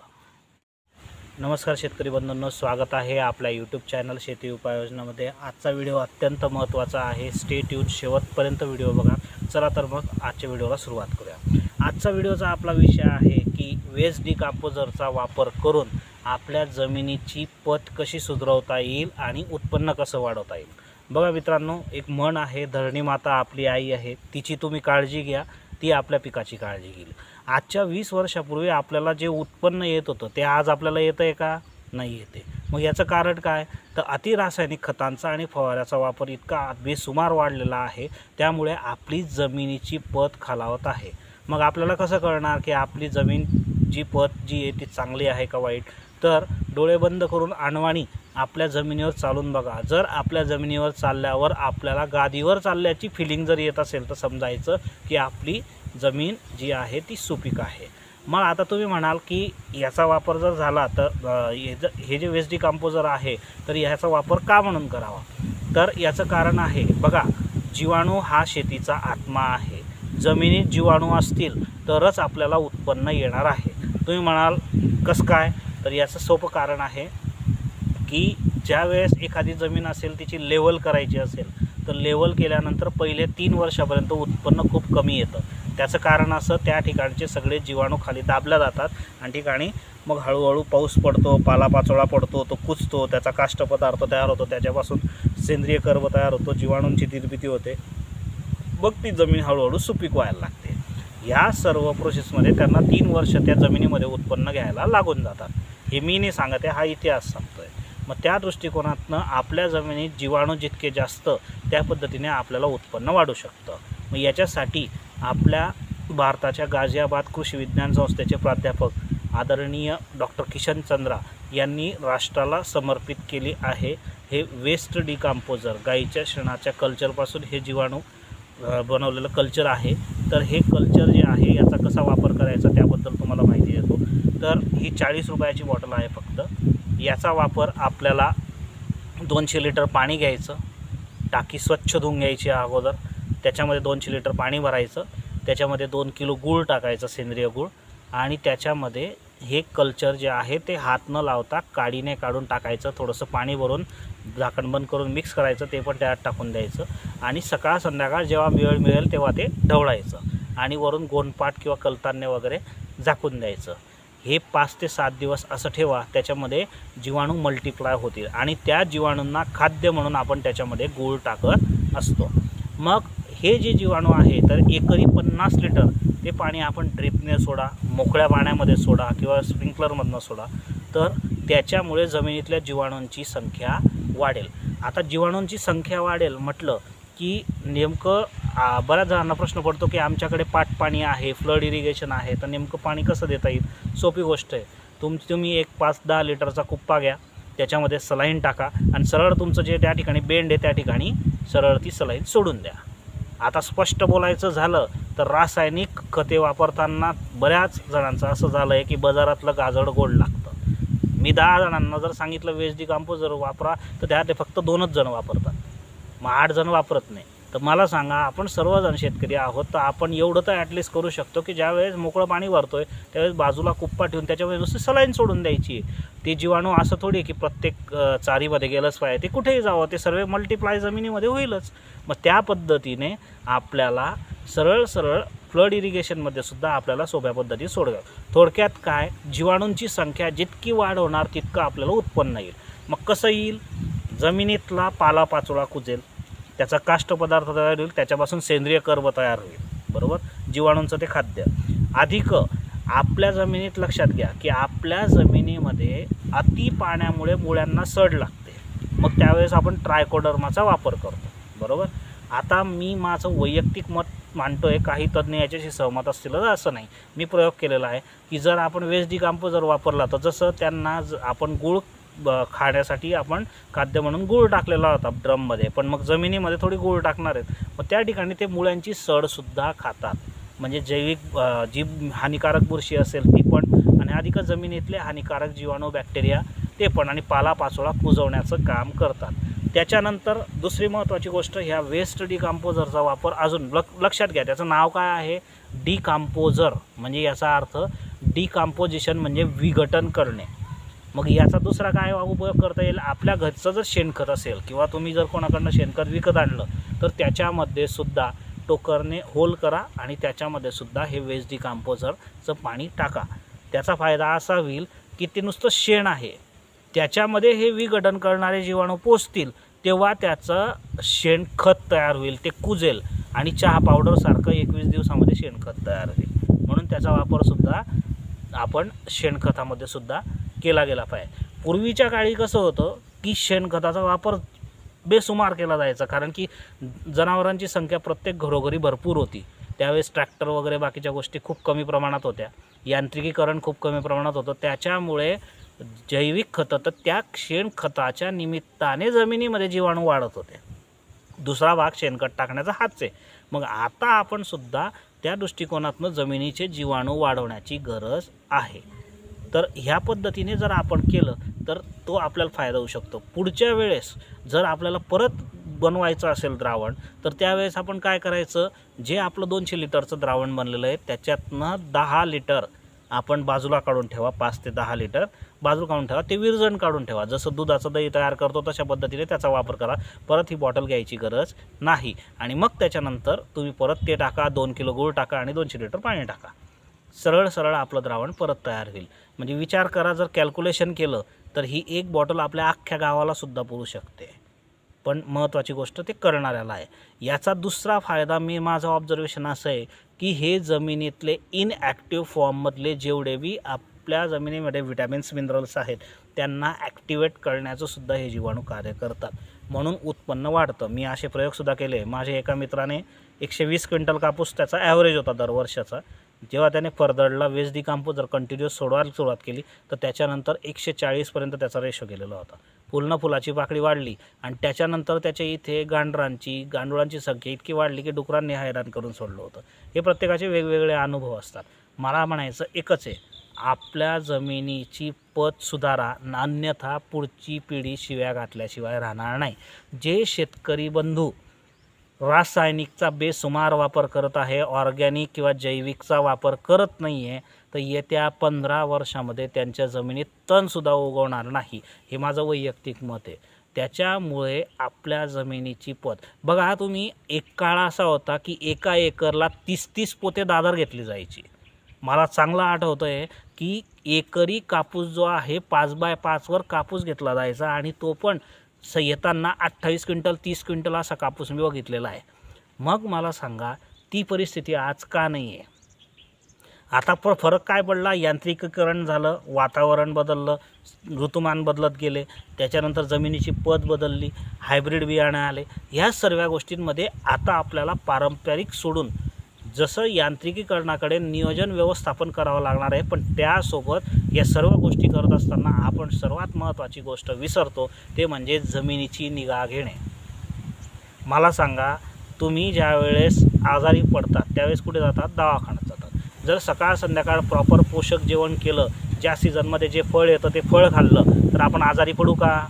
S1: नमस्कार शेतकरी बंधूंनो, स्वागत आहे आपल्या यूट्यूब चॅनल शेती उपाययोजनामध्ये. आजचा व्हिडिओ अत्यंत महत्त्वाचा आहे. स्टे ट्यून, शेवटपर्यंत व्हिडिओ बघा. चला तर मग आजच्या व्हिडिओला सुरुवात करूया. आजचा व्हिडिओचा आपला विषय आहे की वेस्ट डिकम्पोजरचा वापर करून आपल्या जमिनीची पत कशी सुधारवता येईल आणि उत्पन्न कसं वाढवता येईल. बघा मित्रांनो, एक म्हण आहे, धरणी माता आपली आई आहे, तिची तुम्ही काळजी घ्या, ती आपल्या पिकाची काळजी घेईल. आजच्या 20 वर्षापूर्वी आपल्याला जे उत्पन्न येत होतं ते आज आपल्याला येतं आहे का? नाही येते. मग याचं कारण काय? तर अतिरासायनिक खतांचा आणि फवाऱ्याचा वापर इतका बेसुमार वाढलेला आहे, त्यामुळे आपली जमिनीची पत खालावत आहे. मग आपल्याला कसं कळणार की आपली जमीन जी पत जी आहे ती चांगली आहे का वाईट? तर डोळे बंद करून अनवाणी आपल्या जमिनीवर चालून बघा. जर आपल्या जमिनीवर चालल्यावर आपल्याला गादीवर चालल्याची फिलिंग जर येत असेल तर समजायचं की आपली जमीन जी आहे ती सुपीक आहे. मग आता तुम्ही म्हणाल की याचा वापर जर झाला तर हे जे वेस्ट डिकम्पोजर आहे तर ह्याचा वापर का म्हणून करावा? तर याचं कारण आहे, बघा, जीवाणू हा शेतीचा आत्मा आहे. जमिनीत जीवाणू असतील तरच आपल्याला उत्पन्न येणार आहे. तुम्ही म्हणाल कसं काय? तर याचं सोपं कारण आहे की ज्या वेळेस एखादी जमीन असेल तिची लेवल करायची असेल तर लेवल केल्यानंतर पहिले 3 वर्षापर्यंत उत्पन्न खूप कमी येतं. त्याचं कारण असं त्या ठिकाणचे सगळे जीवाणू खाली दाबल्या जातात आणि ठिकाणी मग हळूहळू पाऊस पडतो, पालापाचोळा पडतो, तो कुजतो, त्याचा काष्ट पदार्थ तयार होतो, त्याच्यापासून सेंद्रिय कर्ब तयार होतो, जीवाणूंची निर्मिती होते, मग ती जमीन हळूहळू सुपीक व्हायला लागते. या सर्व प्रोसेसमध्ये त्यांना 3 वर्ष त्या जमिनीमध्ये उत्पन्न घ्यायला लागून जातात. हे मी नाही सांगत आहे, हा इतिहास सांगतो आहे. मग त्या दृष्टिकोनातनं आपल्या जमिनीत जीवाणू जितके जास्त त्या पद्धतीने आपल्याला उत्पन्न वाढू शकतं. मग याच्यासाठी आपल्या भारताच्या गाझियाबाद कृषी विज्ञान संस्थेचे प्राध्यापक आदरणीय डॉक्टर किशन चंद्रा यांनी राष्ट्राला समर्पित केली आहे हे वेस्ट डिकम्पोजर, गाईच्या शेणाच्या कल्चरपासून हे जीवाणू बनवलेलं कल्चर आहे. तर हे कल्चर जे आहे याचा कसा वापर करायचा त्याबद्दल तुम्हाला माहिती देतो. तर ही 40 रुपयाची बॉटल आहे फक्त. याचा वापर आपल्याला 200 लिटर पाणी घ्यायचं, टाकी स्वच्छ धुवून घ्यायची अगोदर, त्याच्यामध्ये 200 लिटर पाणी भरायचं, त्याच्यामध्ये 2 किलो गूळ टाकायचं, सेंद्रिय गूळ, आणि त्याच्यामध्ये हे कल्चर जे आहे ते हात न लावता काडीने काढून टाकायचं, थोडंसं पाणी भरून झाकण बंद करून मिक्स करायचं, ते पण त्यात टाकून द्यायचं आणि सकाळ संध्याकाळ जेव्हा वेळ मिळेल तेव्हा ते ढवळायचं आणि वरून गोणपाट किंवा कलतांने वगैरे झाकून द्यायचं. हे 5 ते 7 दिवस असं ठेवा. त्याच्यामध्ये जीवाणू मल्टिप्लाय होतील आणि त्या जीवाणूंना खाद्य म्हणून आपण त्याच्यामध्ये गूळ टाकत असतो. मग हे जे जीवाणू आहे तर एकरी 50 लिटर ते पाणी आपण ड्रिपने सोडा, मोकळ्या पाण्यामध्ये सोडा किंवा स्प्रिंकलरमधनं सोडा, तर त्याच्यामुळे जमिनीतल्या जीवाणूंची संख्या वाढेल. आता जीवाणूंची संख्या वाढेल म्हटलं की नेमकं बऱ्याच जणांना प्रश्न पडतो की आमच्याकडे पाणी आहे, फ्लड इरिगेशन आहे, तर नेमकं पाणी कसं देता येईल? सोपी गोष्ट आहे. तुम्ही एक 5-10 लिटरचा कुप्पा घ्या, त्याच्यामध्ये सलाईन टाका आणि सरळ तुमचं जे त्या ठिकाणी बेंड आहे त्या ठिकाणी सरळ ती सलाईन सोडून द्या. आता स्पष्ट बोलायचं झालं तर रासायनिक खते वापरताना बऱ्याच जणांचं असं झालं आहे की बाजारातलं गाजर गोड लागतं. मी 10 जणांना जर सांगितलं वेस्ट डिकम्पोजर वापरा तर त्यात फक्त 2च जण वापरतात, मग 8 जण वापरत नाही. तर मला सांगा, आपण सर्वजण शेतकरी आहोत, तर आपण एवढं तर ॲटलिस्ट करू शकतो की ज्यावेळेस मोकळं पाणी भरतोय त्यावेळेस बाजूला कुप्पा ठेवून त्याच्यामध्ये नुसती सलाईन सोडून द्यायची. ते जीवाणू असं थोडी की प्रत्येक चारीमध्ये गेलंच पाहिजे, ते कुठेही जावं, ते सर्व मल्टिप्लाय जमिनीमध्ये होईलच. मग त्या पद्धतीने आपल्याला सरळ फ्लड इरिगेशनमध्ये सुद्धा आपल्याला सोप्या पद्धती सोडवा. थोडक्यात काय, जीवाणूंची संख्या जितकी वाढवणार तितकं आपल्याला उत्पन्न येईल. मग कसं येईल? जमिनीतला पालापाचोळा कुजेल, त्याचा काष्ट पदार्थ तयार होईल, त्याच्यापासून सेंद्रिय कर्ब तयार होईल, बरोबर, जीवाणूंचं ते खाद्य. अधिक आपल्या जमिनीत लक्षात घ्या की आपल्या जमिनीमध्ये अति पाण्यामुळे मुळ्यांना सड लागते, मग त्यावेळेस आपण ट्रायकोडर्माचा वापर करतो, बरोबर. आता मी माझं वैयक्तिक मत मांडतो आहे, काही तज्ज्ञ याच्याशी सहमत असतील असं नाही. मी प्रयोग केलेला आहे की जर आपण वेस्ट डिकम्पोजर वापरला तर जसं त्यांना आपण गूळ खाण्यासाठी आपण खाद्य म्हणून गूळ टाकलेला होता ड्रममध्ये, पण मग जमिनीमध्ये थोडी गूळ टाकणार आहेत, मग त्या ठिकाणी ते मुळ्यांची सडसुद्धा खातात. म्हणजे जैविक जी हानिकारक बुरशी असेल ती पण, आणि अधिक जमिनीतले हानिकारक जीवाणू बॅक्टेरिया ते पण, आणि पालापाचोळा कुजवण्याचं काम करतात. त्याच्यानंतर दुसरी महत्त्वाची गोष्ट, ह्या वेस्ट डिकम्पोजरचा वापर अजून लक्षात घ्या, त्याचं नाव काय आहे? डिकम्पोजर. म्हणजे याचा अर्थ डिकम्पोजिशन म्हणजे विघटन करणे. मग याचा दुसरा काय उपयोग करता येईल? आपल्या घरचं जर शेणखत असेल किंवा तुम्ही जर कोणाकडनं शेणखत विकत आणलं तर त्याच्यामध्ये सुद्धा टोकरने होल करा आणि त्याच्यामध्ये सुद्धा हे वेस्ट डिकम्पोजरचं पाणी टाका. त्याचा फायदा असा होईल की ते नुसतं शेण आहे, त्याच्यामध्ये हे विघटन करणारे जीवाणू पोचतील, तेव्हा त्याचं शेणखत तयार होईल, ते कुजेल आणि चहा पावडरसारखं 21 दिवसामध्ये शेणखत तयार होईल. म्हणून त्याचा वापरसुद्धा आपण शेणखतामध्ये सुद्धा केला गेला पाहिजे. पूर्वीच्या काळी कसं होतं की शेणखताचा वापर बेसुमार केला जायचा, कारण की जनावरांची संख्या प्रत्येक घरोघरी भरपूर होती. त्यावेळेस ट्रॅक्टर वगैरे बाकीच्या गोष्टी खूप कमी प्रमाणात होत्या, यांत्रिकीकरण खूप कमी प्रमाणात होतं, त्याच्यामुळे जैविक खतं तर त्या शेणखताच्या निमित्ताने जमिनीमध्ये जीवाणू वाढत होते. दुसरा भाग शेणखत टाकण्याचा हाच आहे. मग आता आपण सुद्धा त्या दृष्टिकोनातून जमिनीचे जीवाणू वाढवण्याची गरज आहे. तर ह्या पद्धतीने जर आपण केलं तर तो आपल्याला फायदा होऊ शकतो. पुढच्या वेळेस जर आपल्याला परत बनवायचं असेल द्रावण, तर त्यावेळेस आपण काय करायचं, जे आपलं 200 लिटरचं द्रावण बनलेलं आहे त्याच्यातनं 10 लिटर आपण बाजूला काढून ठेवा, 5 ते 10 लिटर बाजूला काढून ठेवा, ते विरजण काढून ठेवा. जसं दुधाचं दही तयार करतो तशा पद्धतीने त्याचा वापर करा. परत ही बॉटल घ्यायची गरज नाही. आणि मग त्याच्यानंतर तुम्ही परत ते टाका, 2 किलो गूळ टाका आणि 200 लिटर पाणी टाका. सरळ सरळ आपलं द्रावण परत तयार होईल. म्हणजे विचार करा, जर कॅल्क्युलेशन केलं तर ही एक बॉटल आपल्या अख्ख्या गावाला सुद्धा पुरू शकते. पण महत्त्वाची गोष्ट ते करणाऱ्याला आहे. याचा दुसरा फायदा माझं ऑब्झर्वेशन असं आहे की हे जमिनीतले इनॲक्टिव्ह फॉर्ममधले जेवढे बी आपल्या जमिनीमध्ये विटॅमिन्स मिनरल्स आहेत त्यांना ॲक्टिवेट करण्याचं सुद्धा हे जीवाणू कार्य करतात. म्हणून उत्पन्न वाढतं. मी असे प्रयोगसुद्धा केले. माझ्या एका मित्राने 120 क्विंटल कापूस त्याचा ॲव्हरेज होता दरवर्षाचा. जेव्हा त्याने फरदडला वेस्ट डिकंपोजर कंटिन्यूअस सोडवायला सुरुवात केली तर त्याच्यानंतर 140 पर्यंत त्याचा रेशो गेलेला होता. पूर्ण फुलाची पाकळी वाढली आणि त्याच्यानंतर त्याच्या इथे गांडुळांची संख्या इतकी वाढली की डुकरांनी हैराण करून सोडलं होतं. हे प्रत्येकाचे वेगवेगळे अनुभव असतात. मला म्हणायचं एकच आहे, आपल्या जमिनीची पत सुधारा, अन्यथा पुढची पिढी शिव्या घातल्याशिवाय राहणार नाही. जे शेतकरी बंधू रासायनिकचा बेसुमार वापर करत आहे, ऑर्गॅनिक किंवा जैविकचा वापर करत नाही आहे, तर येत्या 15 वर्षामध्ये त्यांच्या जमिनीत तणसुद्धा उगवणार नाही. हे माझं वैयक्तिक मत आहे. त्याच्यामुळे आपल्या जमिनीची पत बघा, तुम्ही एक काळ असा होता की एका एकरला 30-30 पोते दादर घेतली जायची. मला चांगलं आठवतं आहे की एकरी कापूस जो आहे 5x5 वर कापूस घेतला जायचा आणि तो पण येताना 28 क्विंटल 30 क्विंटल असा कापूस मी बघितलेला आहे. मग मला सांगा, ती परिस्थिती आज का नाही आहे? आता फरक काय पडला? यांत्रिकीकरण झालं, वातावरण बदललं, ऋतुमान बदलत गेले, त्याच्यानंतर जमिनीची पत बदलली, हायब्रिड बियाणे आले. ह्या सर्व गोष्टींमध्ये आता आपल्याला पारंपरिक सोडून जसं यांत्रिकीकरणाकडे नियोजन व्यवस्थापन करावं लागणार आहे. पण त्यासोबत या सर्व गोष्टी करत असताना आपण सर्वात महत्त्वाची गोष्ट विसरतो, ते म्हणजे जमिनीची निगा घेणे. मला सांगा, तुम्ही ज्यावेळेस आजारी पडतात त्यावेळेस कुठे जातात? दवाखान्यात जातात. जर सकाळ संध्याकाळ प्रॉपर पोषक जेवण केलं, ज्या सीझनमध्ये जे फळ येतं ते फळ खाल्लं, तर आपण आजारी पडू का?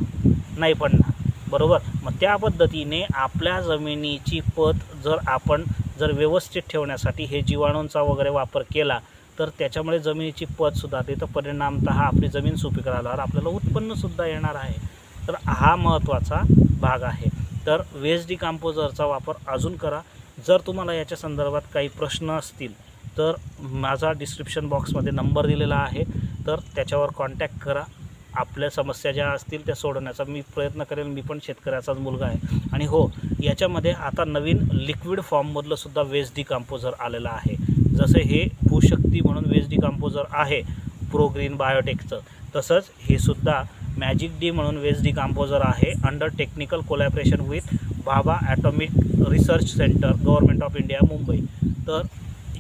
S1: नाही पडणार, बरोबर. मग त्या पद्धतीने आपल्या जमिनीची पत आपण व्यवस्थित ठेवण्यासाठी हे जीवाणूंचा वगैरे वापर केला तर त्याच्यामुळे जमिनीची पत सुधारते, तर परिणामतः आपली जमीन सुपीक राहिल्यावर आपल्याला उत्पन्नसुद्धा येणार आहे. तर हा महत्त्वाचा भाग आहे. तर वेस्ट डिकंपोजरचा वापर अजून करा. जर तुम्हाला याच्या संदर्भात काही प्रश्न असतील तर माझा डिस्क्रिप्शन बॉक्समध्ये नंबर दिलेला आहे, तर त्याच्यावर कॉन्टॅक्ट करा. आपल्या समस्या ज्या असतील त्या सोडवण्याचा मी प्रयत्न करेन. मी पण शेतकऱ्याचाच मुलगा आहे. आणि हो, याच्यामध्ये आता नवीन लिक्विड फॉर्ममधलं सुद्धा वेस्ट डिकंपोजर आलेलं आहे. जसं हे भूशक्ती म्हणून वेस्ट डिकंपोजर आहे प्रोग्रीन बायोटेकचं, तसंच हे सुद्धा मॅजिक डी म्हणून वेस्ट डिकंपोजर आहे under technical collaboration with Bhabha atomic research centre, government of India, Mumbai. तर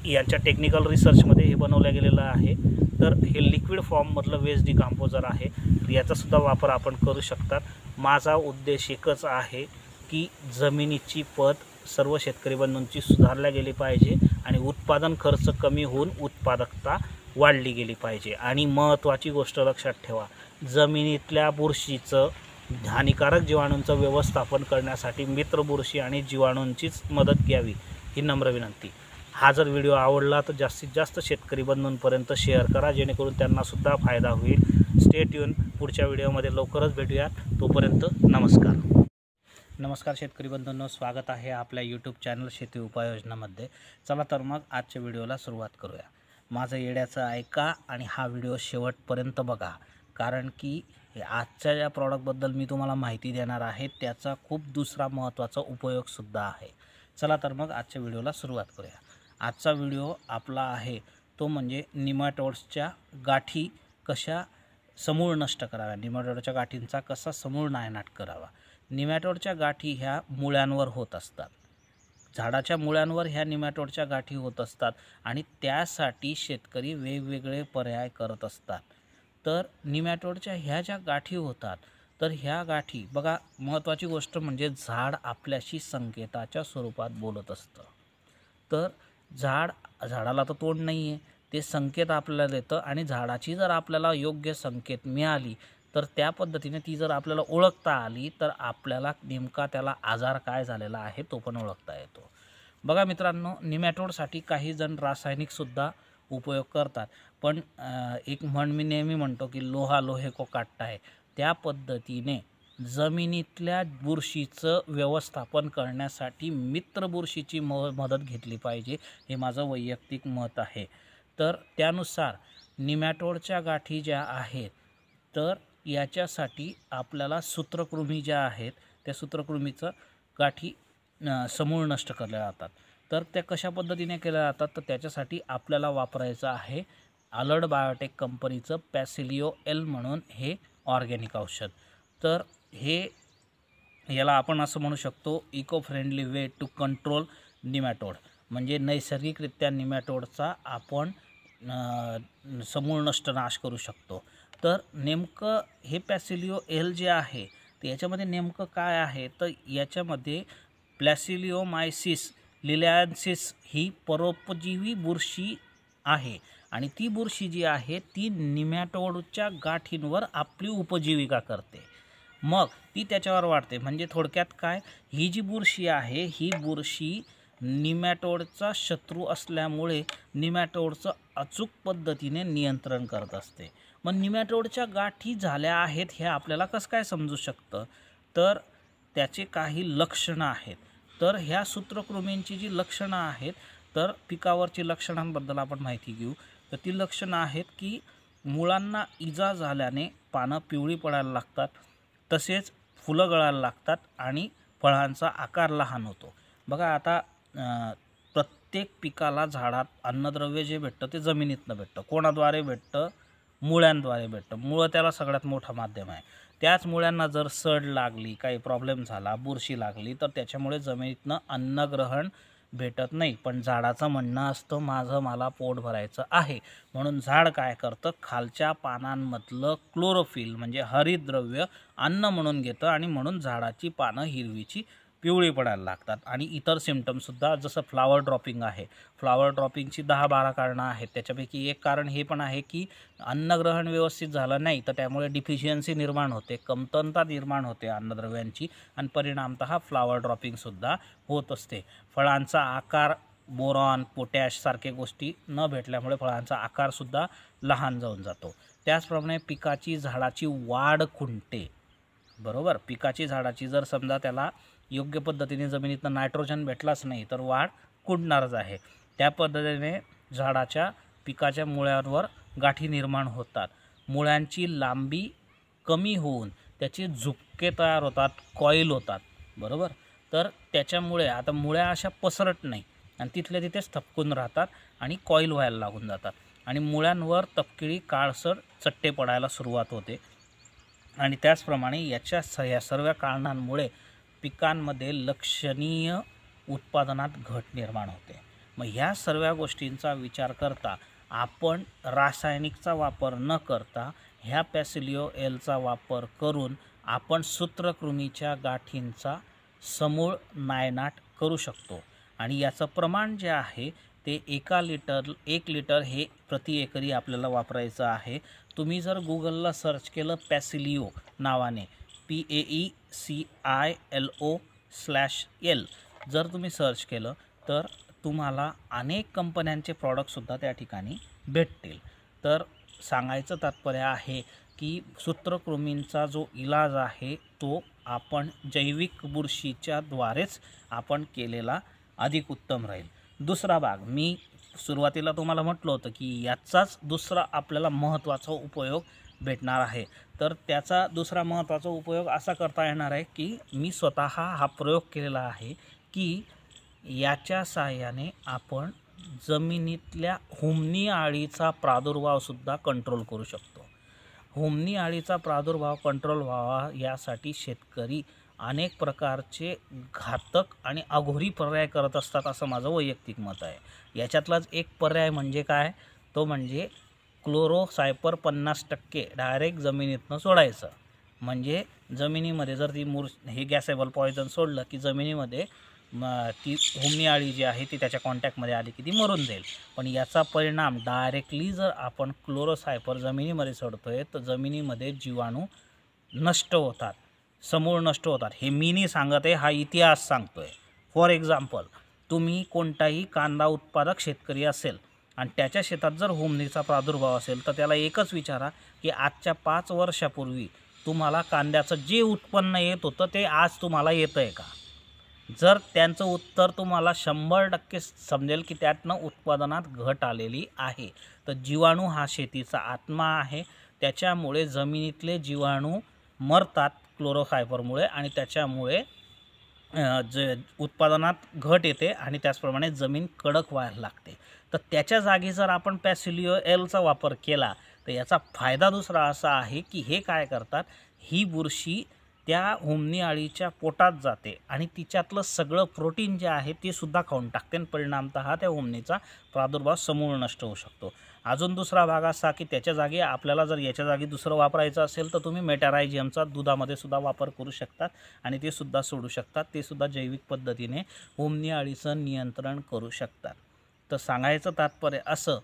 S1: यांच्या टेक्निकल रिसर्चमध्ये हे बनवलं गेलेलं आहे. तर हे लिक्विड फॉर्ममधलं वेस्ट डिकंपोजर आहे. याचासुद्धा वापर आपण करू शकतात. माझा उद्देश एकच आहे की जमिनीची पत सर्व शेतकरी बंधूंची सुधारल्या गेली पाहिजे आणि उत्पादन खर्च कमी होऊन उत्पादकता वाढली गेली पाहिजे. आणि महत्त्वाची गोष्ट लक्षात ठेवा, जमिनीतल्या बुरशीचं, हानिकारक जीवाणूंचं व्यवस्थापन करण्यासाठी मित्र बुरशी आणि जीवाणूंचीच मदत घ्यावी, ही नम्र विनंती. हा जर व्हिडिओ आवडला तर जास्तीत जास्त शेतकरी बंधूंपर्यंत शेअर करा, जेणेकरून त्यांनासुद्धा फायदा होईल. Stay tune. पुढच्या व्हिडिओमध्ये लवकरच भेटूया. तोपर्यंत नमस्कार. नमस्कार शेतकरी बंधूंनो, स्वागत आहे आपल्या यूट्यूब चॅनल शेती उपाययोजनामध्ये. चला तर मग आजच्या व्हिडिओला सुरुवात करूया. माझं येड्याचं ऐका आणि हा व्हिडिओ शेवटपर्यंत बघा, कारण की आजच्या ज्या प्रॉडक्टबद्दल मी तुम्हाला माहिती देणार आहे त्याचा खूप दुसरा महत्त्वाचा उपयोगसुद्धा आहे. चला तर मग आजच्या व्हिडिओला सुरुवात करूया. आजचा व्हिडिओ आपला आहे तो म्हणजे निमॅटोड्सच्या गाठी कशा समूळ नष्ट कराव्या, निमॅटोडच्या गाठींचा कसा समूळ नायनाट करावा. निमॅटोडच्या गाठी ह्या मुळ्यांवर होत असतात. झाडाच्या मुळ्यांवर ह्या निमॅटोडच्या गाठी होत असतात आणि त्यासाठी शेतकरी वेगवेगळे पर्याय करत असतात. तर निमॅटोडच्या ह्या ज्या गाठी होतात, तर ह्या गाठी बघा, महत्त्वाची गोष्ट म्हणजे झाड आपल्याशी संकेताच्या स्वरूपात बोलत असतं. तर झाडाला तर तोंड नाही आहे, ते संकेत आपल्याला देतं आणि झाडाची जर आपल्याला योग्य संकेत मिळाली तर त्या पद्धतीने ती जर आपल्याला ओळखता आली तर आपल्याला नेमका त्याला आजार काय झालेला आहे तो पण ओळखता येतो. बघा मित्रांनो, निमॅटोडसाठी काही जण रासायनिकसुद्धा उपयोग करतात. पण एक म्हण मी नेहमी म्हणतो की लोहा लोहे को काटता है, त्या पद्धतीने जमिनीतल्या बुरशीचं व्यवस्थापन करण्यासाठी मित्र बुरशीची मदत घेतली पाहिजे, हे माझं वैयक्तिक मत आहे. तर त्यानुसार निमॅटोडच्या गाठी ज्या आहेत तर याच्यासाठी आपल्याला सूत्रकृमी ज्या आहेत त्या सूत्रकृमीचं गाठी समूळ नष्ट केल्या जातात. तर त्या कशा पद्धतीने केल्या जातात, तर त्याच्यासाठी आपल्याला वापरायचं आहे अलर्ट बायोटेक कंपनीचं पॅसिलिओ एल म्हणून हे ऑर्गॅनिक औषध. तर याला आपण असं म्हणू शकतो eco friendly way to control nematode, म्हणजे नैसर्गिकरित्या निमॅटोडचा आपण समूळ नष्ट नाश करू शकतो. तर नेमकं हे पॅसिलिओ एल जे आहे तर याच्यामध्ये नेमकं काय आहे, तर याच्यामध्ये प्लॅसिलिओमायसिस लिलॅन्सिस ही परोपजीवी बुरशी आहे आणि ती बुरशी जी आहे ती निमॅटोडच्या गाठींवर आपली उपजीविका करते, मग ती त्याच्यावर वाढते. म्हणजे थोडक्यात काय, ही जी बुरशी आहे ही बुरशी निमॅटोडचा शत्रू असल्यामुळे निमॅटोडचं अचूक पद्धतीने नियंत्रण करत असते. मग निमॅटोडच्या गाठी झाल्या आहेत हे आपल्याला कसं काय समजू शकतं, तर त्याचे काही लक्षणं आहेत. तर ह्या सूत्रकृमींची जी लक्षणं आहेत, तर पिकावरची लक्षणांबद्दल आपण माहिती घेऊ. तर ती लक्षणं आहेत की मुळांना इजा झाल्याने पानं पिवळी पडायला लागतात, तसेच फुलं गळायला लागतात आणि फळांचा आकार लहान होतो. बघा आता प्रत्येक पिकाला झाडात अन्नद्रव्य जे भेटतं ते जमिनीतनं भेटतं. कोणाद्वारे भेटतं, मुळ्यांद्वारे भेटतं. मुळं त्याला सगळ्यात मोठा माध्यम आहे. त्याच मुळ्यांना जर सड लागली, काही प्रॉब्लेम झाला, बुरशी लागली, तर त्याच्यामुळे जमिनीतनं अन्नग्रहण भेटत नाही. पण झाडाचं म्हणणं असतं मला पोट भरायचं आहे, म्हणून झाड काय करतं, खालच्या पानांमधलं क्लोरोफिल म्हणजे हरितद्रव्य अन्न म्हणून घेतं आणि म्हणून झाडाची पानं हिरवीची पिवळी पडायला लागतात. आणि इतर सिम्पटमसुद्धा जसं फ्लावर ड्रॉपिंग आहे, फ्लावर ड्रॉपिंगची 10-12 कारणं आहेत. त्याच्यापैकी एक कारण हे पण आहे की अन्नग्रहण व्यवस्थित झालं नाही, तर त्यामुळे डिफिशियन्सी निर्माण होते, कमतरता निर्माण होते अन्नद्रव्यांची आणि परिणामतः फ्लावर ड्रॉपिंगसुद्धा होत असते. फळांचा आकार, बोरॉन, पोटॅश सारख्या गोष्टी न भेटल्यामुळे फळांचा आकारसुद्धा लहान जाऊन जातो. त्याचप्रमाणे पिकाची झाडाची वाढ खुंटते. बरोबर, पिकाची झाडाची जर समजा त्याला योग्य पद्धतीने जमिनीतनं नायट्रोजन भेटलाच नाही तर वाढ खुंटणारच आहे. त्या पद्धतीने झाडाच्या पिकाच्या मुळ्यांवर गाठी निर्माण होतात. मुळ्यांची लांबी कमी होऊन त्याचे झुपके तयार होतात, कॉईल होतात. बरोबर, तर त्याच्यामुळे आता मुळ्या अशा पसरत नाही आणि तिथल्या तिथेच थपकून राहतात आणि कॉईल व्हायला लागून जातात आणि मुळ्यांवर तपकिरी काळसर चट्टे पडायला सुरुवात होते. आणि त्याचप्रमाणे या सर्व कारणांमुळे पिकांमध्ये लक्षणीय उत्पादनात घट निर्माण होते. मग ह्या सर्व गोष्टींचा विचार करता आपण रासायनिकचा वापर न करता ह्या पॅसिलिओ एलचा वापर करून आपण सूत्रकृमीच्या गाठींचा समूळ नायनाट करू शकतो. आणि याचं प्रमाण जे आहे ते 1 लिटर हे प्रति एकरी आपल्याला वापरायचं आहे. तुम्ही जर गुगलला सर्च केलं पॅसिलिओ नावाने, PAECILO/L जर तुम्ही सर्च केलं तर तुम्हाला अनेक कंपन्यांचे प्रॉडक्टसुद्धा त्या ठिकाणी भेटतील. तर सांगायचं तात्पर्य आहे की सूत्रकृमींचा जो इलाज आहे तो आपण जैविक बुरशीच्या द्वारेच आपण केलेला अधिक उत्तम राहील. दुसरा भाग मी सुरुवातीला तुम्हाला म्हटलं होतं की याचाच दुसरा आपल्याला महत्त्वाचा उपयोग भेटणार आहे. तर त्याचा दुसरा महत्त्वाचा उपयोग असा करता येणार आहे की मी स्वतः हा प्रयोग केलेला आहे की याच्या सहाय्याने आपण जमिनीतल्या हुमणी अळीचा प्रादुर्भावसुद्धा कंट्रोल करू शकतो. हुमणी अळीचा प्रादुर्भाव कंट्रोल व्हावा यासाठी शेतकरी अनेक प्रकारचे घातक आणि अघोरी पर्याय करत असतात असं माझं वैयक्तिक मत आहे. याच्यातलाच एक पर्याय म्हणजे काय, तो म्हणजे क्लोरोसायपर 50% डायरेक्ट जमिनीतनं सोडायचं. म्हणजे जमिनीमध्ये जर ती हे गॅसेबल पॉयझन सोडलं की जमिनीमध्ये ती हुमणी अळी जी आहे ती त्याच्या कॉन्टॅक्टमध्ये आली की ती मरून जाईल. पण याचा परिणाम डायरेक्टली जर आपण क्लोरोसायपर जमिनीमध्ये सोडतोय तर जमिनीमध्ये जीवाणू नष्ट होतात, समूळ नष्ट होतात. हे मी नाही सांगत आहे, हा इतिहास सांगतोय. फॉर एक्झाम्पल, तुम्ही कोणताही कांदा उत्पादक शेतकरी असेल आणि त्याच्या शेतात जर होमनीचा प्रादुर्भाव असेल तर त्याला एकच विचारा की आजच्या 5 वर्षापूर्वी तुम्हाला कांद्याचं जे उत्पन्न येत होतं ते आज तुम्हाला येतं आहे का? जर त्यांचं उत्तर तुम्हाला 100% समजेल की त्यातनं उत्पादनात घट आलेली आहे, तर जीवाणू हा शेतीचा आत्मा आहे. त्याच्यामुळे जमिनीतले जीवाणू मरतात क्लोरोफायबरमुळे आणि त्याच्यामुळे जे उत्पादनात घट येते आणि त्याचप्रमाणे जमीन कडक व्हायला लागते. तर त्याच्या जागी जर आपण पॅसिलिओ एलचा वापर केला तर याचा फायदा दुसरा असा आहे की हे काय करतात, ही बुरशी त्या होमनी अळीच्या पोटात जाते आणि तिच्यातलं सगळं प्रोटीन जे आहे ते सुद्धा खाऊन टाकते आणि परिणामतः त्या होमनीचा प्रादुर्भाव समूळ नष्ट होऊ शकतो. अजून दुसरा भाग असा की त्याच्या जागी आपल्याला जर याच्या जागी दुसरं वापरायचं असेल तर तुम्ही मेटारायझियमचा दुधामध्ये सुद्धा वापर करू शकतात आणि ते सुद्धा सोडू शकतात. ते सुद्धा जैविक पद्धतीने होमनी अळीचं नियंत्रण करू शकतात. तर सांगायचं तात्पर्य असं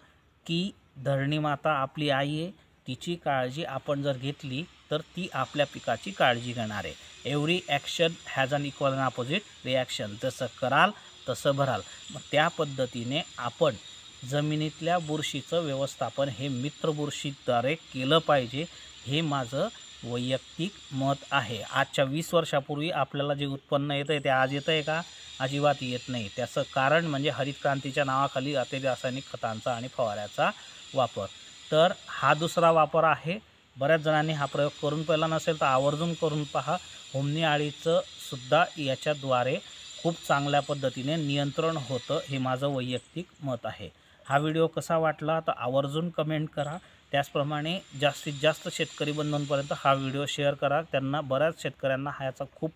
S1: की धरणी माता आपली आई आहे, तिची काळजी आपण जर घेतली तर ती आपल्या पिकाची काळजी घेणार आहे. Every action has an equal and opposite reaction. जसं कराल तसं भराल. मग त्या पद्धतीने आपण जमिनीतल्या बुरशीचं व्यवस्थापन हे मित्र बुरशीद्वारे केलं पाहिजे. हे माझं वैयक्तिक मत आहे. आजच्या 20 वर्षापूर्वी आपल्याला जे उत्पन्न येतं आहे ते आज येतं आहे का? अजिबात येत नाही. त्याचं कारण म्हणजे हरित क्रांतीच्या नावाखाली अति रासायनिक खतांचा आणि फवाऱ्याचा वापर. तर हा दुसरा वापर आहे. बऱ्याच जणांनी हा प्रयोग करून पाहिला नसेल तर आवर्जून करून पहा. होमनी अळीचं सुद्धा याच्याद्वारे खूप चांगल्या पद्धतीने नियंत्रण होतं. हे माझं वैयक्तिक मत आहे. हा व्हिडिओ कसा वाटला तर आवर्जून कमेंट करा. त्याचप्रमाणे जास्तीत जास्त शेतकरी बंधूंपर्यंत हा व्हिडिओ शेअर करा. त्यांना बऱ्याच शेतकऱ्यांना ह्याचा खूप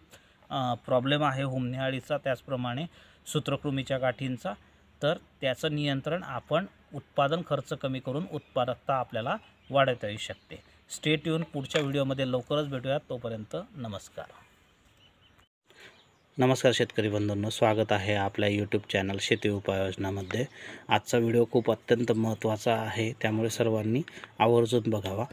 S1: प्रॉब्लेम आहे होमनी अळीचा, त्याचप्रमाणे सूत्रकृमीच्या गाठींचा. तर त्याचं नियंत्रण आपण उत्पादन खर्च कमी करून उत्पादकता आपल्याला वाढवता येऊ शकते. Stay tune. पुढच्या व्हिडिओमध्ये लवकरच भेटूयात. तोपर्यंत नमस्कार. नमस्कार शेतकरी बंधूंनो, स्वागत आहे आपल्या यूट्यूब चॅनल शेती उपाययोजनामध्ये. आजचा व्हिडिओ खूप अत्यंत महत्त्वाचा आहे, त्यामुळे सर्वांनी आवर्जून बघावा.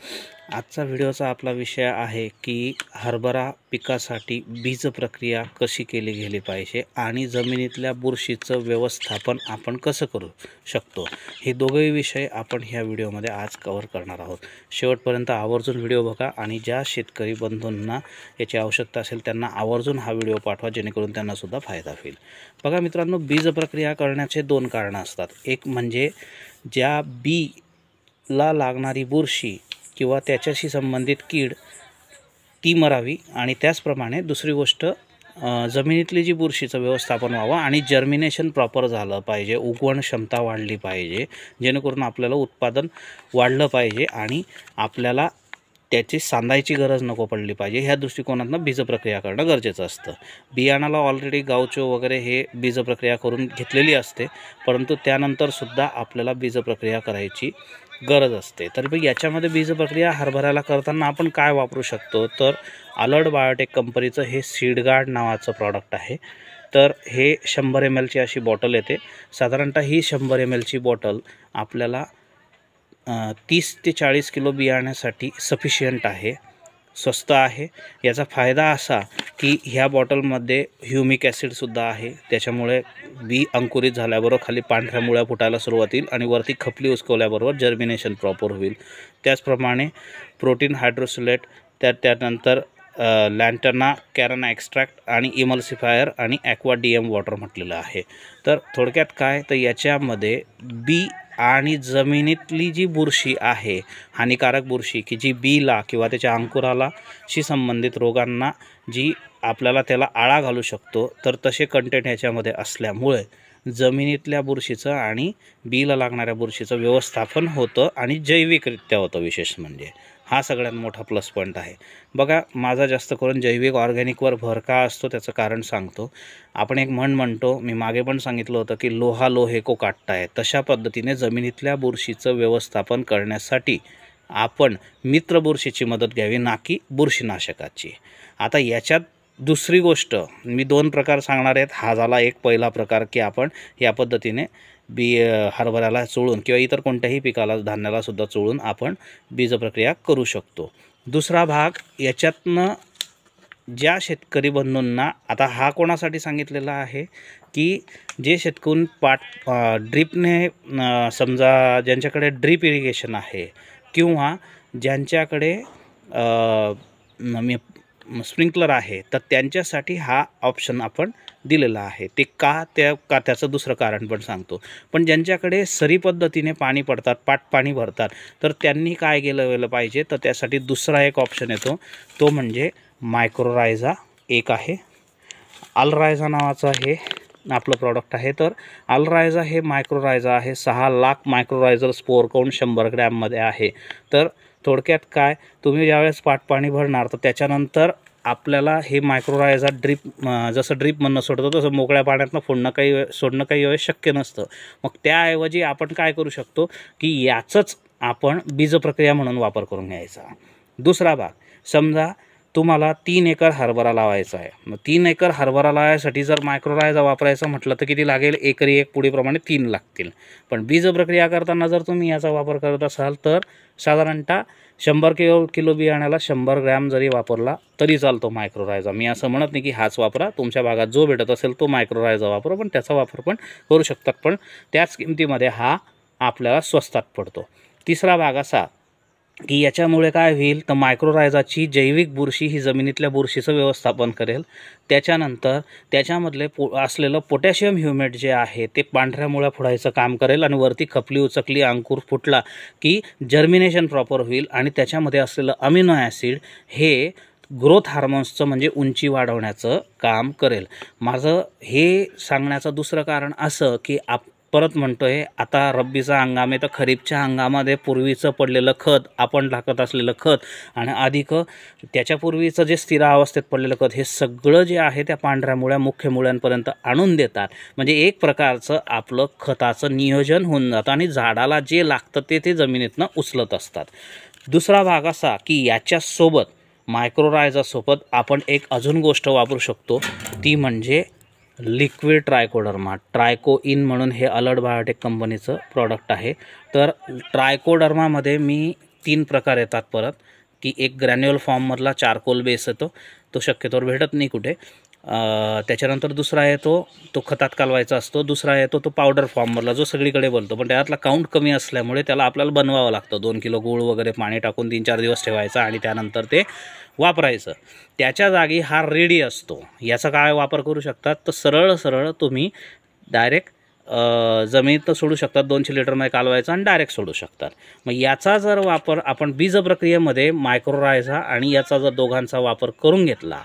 S1: आजचा व्हिडिओचा आपला विषय आहे की हरभरा पिकासाठी बीज प्रक्रिया कशी केली गेली पाहिजे आणि जमिनीतल्या बुरशीचं व्यवस्थापन आपण कसं करू शकतो. हे दोघंही विषय आपण ह्या व्हिडिओमध्ये आज कव्हर करणार आहोत. शेवटपर्यंत आवर्जून व्हिडिओ बघा आणि ज्या शेतकरी बंधूंना याची आवश्यकता असेल त्यांना आवर्जून हा व्हिडिओ पाठवा, जेणेकरून त्यांना सुद्धा फायदा होईल. बघा मित्रांनो, बीज प्रक्रिया करण्याचे 2 कारणं असतात. एक म्हणजे ज्या बीला लागणारी बुरशी किंवा त्याच्याशी संबंधित कीड ती मरावी आणि त्याचप्रमाणे दुसरी गोष्ट जमिनीतली जी बुरशीचं व्यवस्थापन व्हावं आणि जर्मिनेशन प्रॉपर झालं पाहिजे, उगवण क्षमता वाढली पाहिजे, जेणेकरून आपल्याला उत्पादन वाढलं पाहिजे आणि आपल्याला त्याची सांधायची गरज नको पडली पाहिजे. ह्या दृष्टिकोनातून बीजप्रक्रिया करणं गरजेचं असतं. बियाणाला ऑलरेडी गावचो वगैरे हे बीजप्रक्रिया करून घेतलेली असते, परंतु त्यानंतरसुद्धा आपल्याला बीजप्रक्रिया करायची गरज असते. तर मग याच्यामध्ये बीजप्रक्रिया हरभऱ्याला करताना आपण काय वापरू शकतो, तर अलर्ट बायोटेक कंपनीचं हे सीडगार्ड नावाचं प्रॉडक्ट आहे. तर हे 100 ml ची अशी बॉटल येते. साधारणतः ही 100 ml ची बॉटल आपल्याला 30 ते 40 किलो बियाण्यासाठी सफिशियंट आहे. स्वस्त आहे. याचा फायदा असा की ह्या बॉटलमध्ये ह्युमिक ॲसिडसुद्धा आहे. त्याच्यामुळे बी अंकुरित झाल्याबरोबर खाली पांढऱ्या मुळ्या फुटायला सुरुवात होईल आणि वरती खपली उचकवल्याबरोबर जर्मिनेशन प्रॉपर होईल. त्याचप्रमाणे प्रोटीन हायड्रोसोलेट, त्यानंतर लँटना कॅरना एक्स्ट्रॅक्ट आणि इमल्सिफायर आणि ॲक्वा DM वॉटर म्हटलेलं आहे. तर थोडक्यात काय, तर याच्यामध्ये बी आणि जमिनीतली जी बुरशी आहे, हानिकारक बुरशी की जी बीला किंवा त्याच्या अंकुराला शी संबंधित रोगांना जी आपल्याला त्याला आळा घालू शकतो, तर तसे कंटेंट ह्याच्यामध्ये असल्यामुळे जमिनीतल्या बुरशीचं आणि बीला लागणाऱ्या बुरशीचं व्यवस्थापन होतं आणि जैविकरित्या होतं. विशेष म्हणजे हा सगळ्यात मोठा प्लस पॉईंट आहे. बघा, माझा जास्त करून जैविक ऑर्गॅनिकवर भर का असतो त्याचं कारण सांगतो. आपण एक म्हणतो, मी मागे पण सांगितलं होतं की लोहा लोहे को काटता है. तशा पद्धतीने जमिनीतल्या बुरशीचं व्यवस्थापन करण्यासाठी आपण मित्र बुरशीची मदत घ्यावी, ना की बुरशीनाशकाची. आता याच्यात दुसरी गोष्ट मी 2 प्रकार सांगणार आहेत. हा झाला एक पहिला प्रकार की आपण या पद्धतीने हरभऱ्याला चोळून किंवा इतर कोणत्याही पिकाला, धान्याला सुद्धा चोळून आपण बीजप्रक्रिया करू शकतो. दुसरा भाग, याच्यातनं ज्या शेतकरी बंधूंना, आता हा कोणासाठी सांगितलेला आहे, की जे शेतकरी ड्रीपने समजा ज्यांच्याकडे ड्रीप इरिगेशन आहे किंवा ज्यांच्याकडे स्प्रिंकलर आहे तर त्यांच्यासाठी हा ऑप्शन आपण दिलेला आहे। ते त्याचं दुसरं कारण पण सांगतो। पण ज्यांच्याकडे सरी पद्धतीने पाणी पडतात, पाणी भरतात, तर त्यांनी काय केलं पाहिजे, तर त्यासाठी दुसरा एक ऑप्शन येतो, तो म्हणजे मायक्रोरायझा एक आहे। अलरायझा नावाचं हे आपलं प्रॉडक्ट आहे। तर अलरायझा हे मायक्रोरायझा आहे, 6 लाख मायक्रोरायझर स्पोअर करून 100 ग्रॅममध्ये आहे। तर थोडक्यात काय, तुम्ही ज्यावेळेस पाणी भरणार तर त्याच्यानंतर आपल्याला हे मायक्रोरायझा जसं ड्रीपमधनं सोडतो तसं मोकळ्या पाण्यातनं सोडणं काही वेळेस शक्य नसतं। मग त्याऐवजी आपण काय करू शकतो की याचंच आपण बीजप्रक्रिया म्हणून वापर करून घ्यायचा। दुसरा भाग, समजा तुम्हाला 3 एकर हरभरा लावायचा आहे। मग 3 एकर हरभरा लावायसाठी जर मायक्रोरायझा वापरायचं म्हटलं तर किती लागेल, एकरी एक पुढीप्रमाणे 3 लागतील। पण बीजप्रक्रिया करताना जर तुम्ही याचा वापर करत असाल तर साधारणतः 100 किलो बियाण्याला 100 ग्रॅम जरी वापरला तरी चालतो मायक्रोरायझा। मी असं म्हणत नाही की हाच वापरा, तुमच्या भागात जो भेटत असेल तो मायक्रोरायझा वापरा, पण त्याचा वापर पण करू शकतात, पण त्याच किमतीमध्ये हा आपल्याला स्वस्तात पडतो। तिसरा भाग असा की याच्यामुळे काय होईल, तर मायक्रोरायझाची जैविक बुरशी ही जमिनीतल्या बुरशीचं व्यवस्थापन करेल। त्याच्यानंतर त्याच्यामधले असलेलं पोटॅशियम ह्युमेट जे आहे ते पांढऱ्या मुळ्या फोडायचं काम करेल आणि वरती खपली उचकली अंकुर फुटला की जर्मिनेशन प्रॉपर होईल आणि त्याच्यामध्ये असलेलं अमिनो ॲसिड हे ग्रोथ हार्मोन्सचं म्हणजे उंची वाढवण्याचं काम करेल। माझं हे सांगण्याचं दुसरं कारण असं की परत म्हणतोय, आता रब्बीचा हंगाम आहे तर खरीपच्या हंगामामध्ये पूर्वीचं पडलेलं खत, आपण टाकत असलेलं खत आणि अधिक त्याच्यापूर्वीचं जे स्थिर अवस्थेत पडलेलं खत, हे सगळं जे आहे त्या पांढऱ्या मुळ्या मुख्य मुळ्यांपर्यंत आणून देतात। म्हणजे एक प्रकारचं आपलं खताचं नियोजन होऊन जातं आणि झाडाला जे लागतं ते जमिनीतनं उचलत असतात। दुसरा भाग असा की याच्यासोबत मायक्रोरायझासोबत आपण एक अजून गोष्ट वापरू शकतो, ती म्हणजे लिक्विड ट्रायकोडर्मा, ट्रायकोइन म्हणून हे अलर्ट बायोटेक कंपनीचं प्रॉडक्ट आहे। तर ट्रायकोडर्मामध्ये मी 3 प्रकार येतात परत, की एक ग्रॅन्युअल फॉर्ममधला चारकोल बेस येतो, तो शक्यतोवर भेटत नाही कुठे। त्याच्यानंतर दुसरा येतो तो खतात कालवायचा असतो, दुसरा येतो तो पावडर फॉर्ममधला जो सगळीकडे बनतो, पण त्यातला काउंट कमी असल्यामुळे त्याला आपल्याला बनवावं लागतं। 2 किलो गूळ वगैरे पाणी टाकून 3-4 दिवस ठेवायचं आणि त्यानंतर ते वापरायचं। त्याच्या जागी हा रेडी असतो। याचा काय वापर करू शकतात, तर सरळ तुम्ही डायरेक्ट जमिनीत सोडू शकतात, 200 लिटरमध्ये कालवायचं आणि डायरेक्ट सोडू शकतात। मग याचा जर वापर आपण बीजप्रक्रियेमध्ये मायक्रोरायझा आणि याचा जर दोघांचा वापर करून घेतला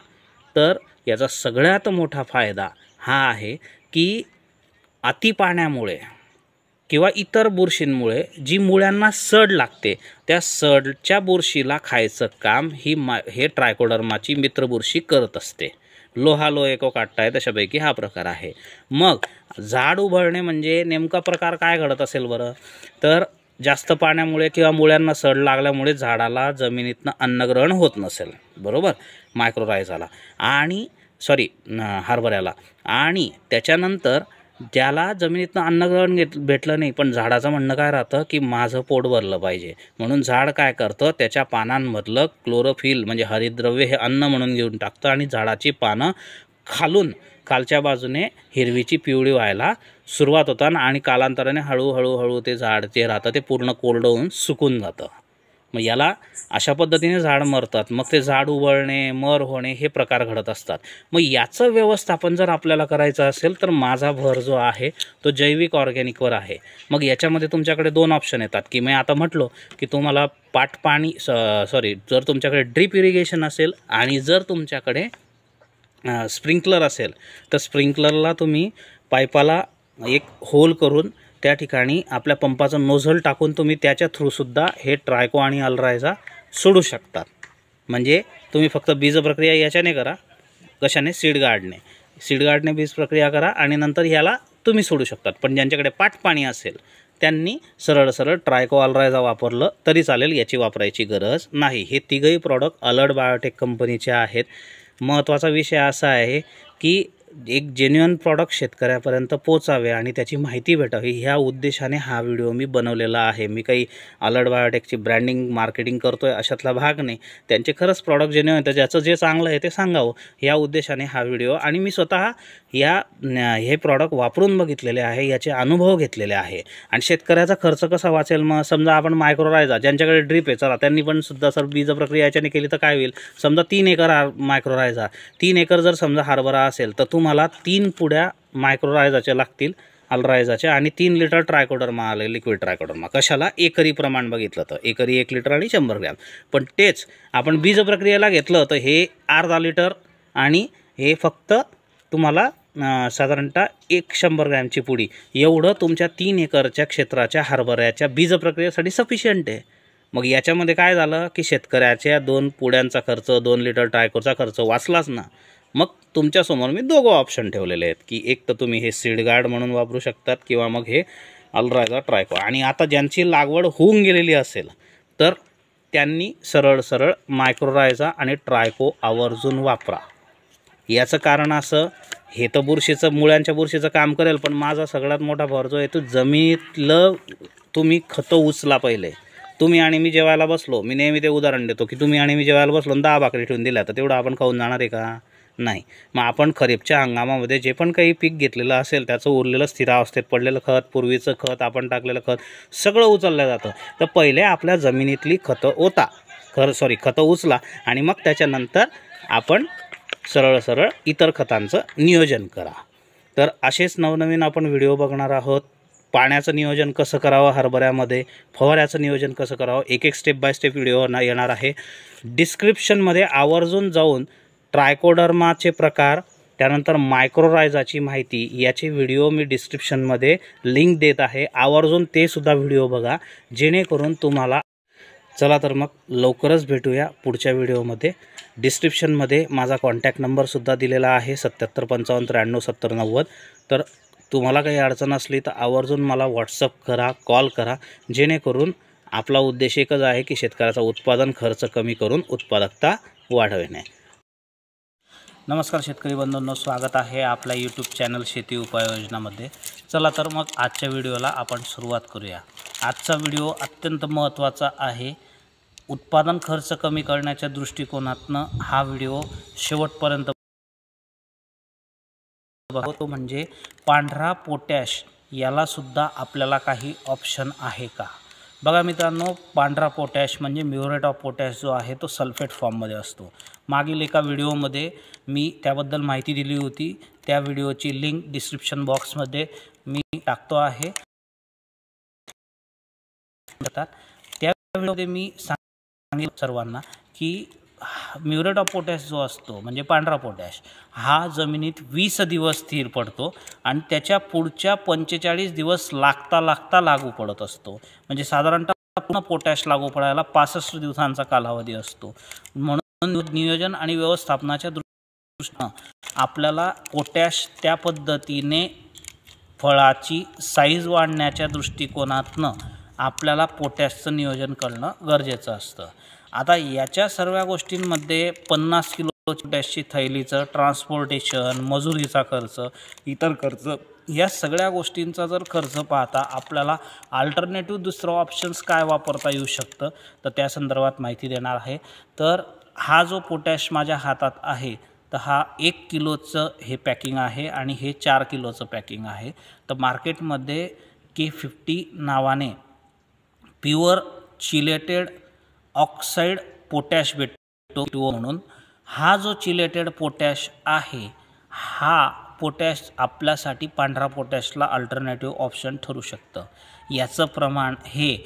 S1: तर याचा सगळ्यात मोठा फायदा हा आहे की अति पाण्यामुळे किंवा इतर बुरशींमुळे जी मुळ्यांना सड लागते त्या सडच्या बुरशीला खायचं काम हे ट्रायकोडर्माची मित्रबुरशी करत असते। लोहा एको काटता आहे तशापैकी हा प्रकार आहे। मग झाड उभळणे म्हणजे नेमका प्रकार काय घडत असेल बरं, तर जास्त पाण्यामुळे किंवा मुळ्यांना सड लागल्यामुळे झाडाला जमिनीतनं अन्नग्रहण होत नसेल, बरोबर, मायक्रोरायझाला आणि हरभऱ्याला, आणि त्याच्यानंतर ज्याला जमिनीतनं अन्नग्रहण भेटलं नाही पण झाडाचं म्हणणं काय राहतं की माझं पोट भरलं पाहिजे, म्हणून झाड काय करतं, त्याच्या पानांमधलं क्लोरोफिल म्हणजे हरितद्रव्य हे अन्न म्हणून घेऊन टाकतं आणि झाडाची पानं खालच्या बाजूने हिरवीची पिवळी व्हायला सुरुवात होतात आणि कालांतराने हळूहळू ते झाड जे राहतं ते पूर्ण कोरडं होऊन सुकून जातं। मग याला अशा पद्धतीने झाड मरतात, मग ते झाड उबळणे, मर होणे हे प्रकार घडत असतात। मग याचं व्यवस्थापन जर आपल्याला करायचं असेल तर माझा भर जो आहे तो जैविक ऑर्गॅनिकवर आहे। मग याच्यामध्ये तुमच्याकडे 2 ऑप्शन येतात, की मी आता म्हटलो की तुम्हाला जर तुमच्याकडे ड्रीप इरिगेशन असेल आणि जर तुमच्याकडे स्प्रिंकलर असेल तर स्प्रिंकलरला तुम्ही पाईपाला एक होल करून त्या ठिकाणी आपल्या पंपाचं नोझल टाकून तुम्ही त्याच्या थ्रूसुद्धा हे ट्रायको आणि अलरायझा सोडू शकतात। म्हणजे तुम्ही फक्त बीजप्रक्रिया याच्याने करा, कशाने, सीड गार्डने बीज प्रक्रिया करा आणि नंतर ह्याला तुम्ही सोडू शकतात। पण ज्यांच्याकडे पाणी असेल त्यांनी सरळ ट्रायको अलरायझा वापरलं तरी चालेल, याची वापरायची गरज नाही। हे तिघही प्रॉडक्ट अलर्ट बायोटेक कंपनीचे आहेत। महत्त्वाचा विषय असा आहे की एक जेन्युइन प्रॉडक्ट शेतकऱ्यापर्यंत पोचावे आणि त्याची माहिती भेटावी ह्या उद्देशाने हा व्हिडिओ मी बनवलेला आहे। मी काही अलर्ट बायोटेकची ब्रँडिंग मार्केटिंग करतोय अशातला भाग नाही। त्यांचे खरंच प्रॉडक्ट जेन्युइन आहे, ज्याचं जे चांगलं आहे ते सांगावं या उद्देशाने हा व्हिडिओ। आणि मी स्वतः हे प्रॉडक्ट वापरून बघितलेले आहे, याचे अनुभव घेतलेले आहे। आणि शेतकऱ्याचा खर्च कसा वाचेल मग समजा आपण मायक्रोरायझा ज्यांच्याकडे ड्रीप आहे, चला त्यांनी पण सुद्धा सर बीज प्रक्रिया याच्याने केली तर काय होईल। समजा 3 एकर मायक्रोरायझा, 3 एकर जर समजा हरभरा असेल तर तुम्हाला 3 पुड्या मायक्रोरायझाच्या लागतील अलरायझाच्या आणि 3 लिटर ट्रायकोडर्मा आले, लिक्विड ट्रायकोडर्मा। कशाला? एकरी प्रमाण बघितलं तर एकरी 1 लिटर आणि 100 ग्रॅम। पण तेच आपण बीज प्रक्रियेला घेतलं तर हे अर्धा लिटर आणि हे फक्त तुम्हाला साधारणतः 100 ग्रॅमची पुडी एवढं तुमच्या 3 एकरच्या क्षेत्राच्या हरभऱ्याच्या बीज प्रक्रियेसाठी सफिशियंट आहे। मग याच्यामध्ये काय झालं की शेतकऱ्याच्या 2 पुड्यांचा खर्च, 2 लिटर ट्रायकोचा खर्च वाचलाच ना। मग तुमच्यासमोर मी दोघं ऑप्शन ठेवलेले आहेत की एक तर तुम्ही हे सीड गार्ड म्हणून वापरू शकतात किंवा मग हे अलरायझा ट्रायको। आणि आता ज्यांची लागवड होऊन गेलेली असेल तर त्यांनी सरळ सरळ मायक्रोरायझा आणि ट्रायको आवर्जून वापरा। याचं कारण असं, हे तर बुरशीचं मुळ्यांच्या बुरशीचं काम करेल, पण माझा सगळ्यात मोठा भर जो आहे तो जमिनीतलं तुम्ही खतं उचला पहिले। तुम्ही आणि मी जेवायला बसलो, मी नेहमी ते उदाहरण देतो की तुम्ही आणि मी जेवायला बसलो 10 भाकरी ठेवून दिल्या तर तेवढं आपण खाऊन जाणार आहे का? नाही। मग आपण खरीपच्या हंगामामध्ये जे पण काही पीक घेतलेलं असेल त्याचं उरलेलं स्थिरावस्थेत पडलेलं खत, पूर्वीचं खत, आपण टाकलेलं खत सगळं उचललं जातं। तर पहिले आपल्या जमिनीतली खतं उचला आणि मग त्याच्यानंतर आपण सरळ सरळ इतर खतांचं नियोजन करा। तर असेच नवनवीन आपण व्हिडिओ बघणार आहोत। पाण्याचं नियोजन कसं करावं हरभऱ्यामध्ये, फवाऱ्याचं नियोजन कसं करावं, एक स्टेप बाय स्टेप व्हिडिओ येणार आहे। डिस्क्रिप्शनमध्ये आवर्जून जाऊन ट्रायकोडर्माचे प्रकार, त्यानंतर मायक्रोरायझाची माहिती याचे व्हिडिओ मी डिस्क्रिप्शनमध्ये लिंक देत आहे, आवर्जून ते सुद्धा व्हिडिओ बघा जेणेकरून तुम्हाला। चला तर मग लवकरच भेटूया पुढच्या व्हिडिओमध्ये। डिस्क्रिप्शनमध्ये माझा कॉन्टॅक्ट नंबरसुद्धा दिलेला आहे 77 55 93 70 90। तर तुम्हाला काही अडचण असली तर आवर्जून मला व्हॉट्सअप करा, कॉल करा, जेणेकरून आपला उद्देश एकच आहे की शेतकऱ्याचा उत्पादन खर्च कमी करून उत्पादकता वाढवणे। नमस्कार शेतकरी बंधूंनो, स्वागत आहे आपल्या यूट्यूब चॅनल शेती उपाययोजनामध्ये। चला तर मग आजच्या व्हिडिओला आपण सुरुवात करूया। आजचा व्हिडिओ अत्यंत महत्त्वाचा आहे। उत्पादन खर्च कमी करण्याच्या दृष्टिकोनातनं हा व्हिडिओ शेवटपर्यंत बघतो। म्हणजे पांढरा पोटॅश याला सुद्धा आपल्याला काही ऑप्शन आहे का? बघा मित्रांनो, पांढरा पोटॅश म्हणजे म्युरेट ऑफ पोटॅश जो आहे तो सल्फेट फॉर्ममध्ये असतो। मागील एका व्हिडिओमध्ये मी त्याबद्दल माहिती दिली होती, त्या व्हिडिओची लिंक डिस्क्रिप्शन बॉक्समध्ये मी टाकतो आहे। त्या व्हिडिओमध्ये मी सांगितलं सर्वांना की म्युरेट ऑफ पोटॅश जो असतो म्हणजे पांढरा पोटॅश हा जमिनीत 20 दिवस स्थिर पडतो आणि त्याच्या पुढच्या 45 दिवस लागता लागू पडत असतो। म्हणजे साधारणतः पूर्ण पोटॅश लागू पडायला 65 दिवसांचा कालावधी असतो। म्हणून नियोजन आणि व्यवस्थापनाच्या दृष्टीने आपल्याला पोटॅश त्या पद्धतीने फळाची साईज वाढण्याच्या दृष्टिकोनातनं आपल्याला पोटॅशचं नियोजन करणं गरजेचं असतं। आता याच्या सर्व गोष्टींमध्ये 50 किलो पोटॅशची थैलीचं ट्रान्सपोर्टेशन, मजुरीचा खर्च, इतर खर्च, या सगळ्या गोष्टींचा जर खर्च पाहता आपल्याला अल्टरनेटिव्ह दुसरं ऑप्शन्स काय वापरता येऊ शकतं तर त्या संदर्भात माहिती देणार आहे। तर हा जो पोटॅश माझ्या हातात आहे तर हा 1 किलोचं हे पॅकिंग आहे आणि हे 4 किलोचं पॅकिंग आहे। तर मार्केटमध्ये K50 नावाने प्युअर चिलेटेड ऑक्साईड पोटॅश भेटतो। म्हणून हा जो चिलेटेड पोटॅश आहे हा पोटॅश आपल्यासाठी पांढरा पोटॅशला अल्टरनेटिव्ह ऑप्शन ठरू शकतं। याचं प्रमाण हे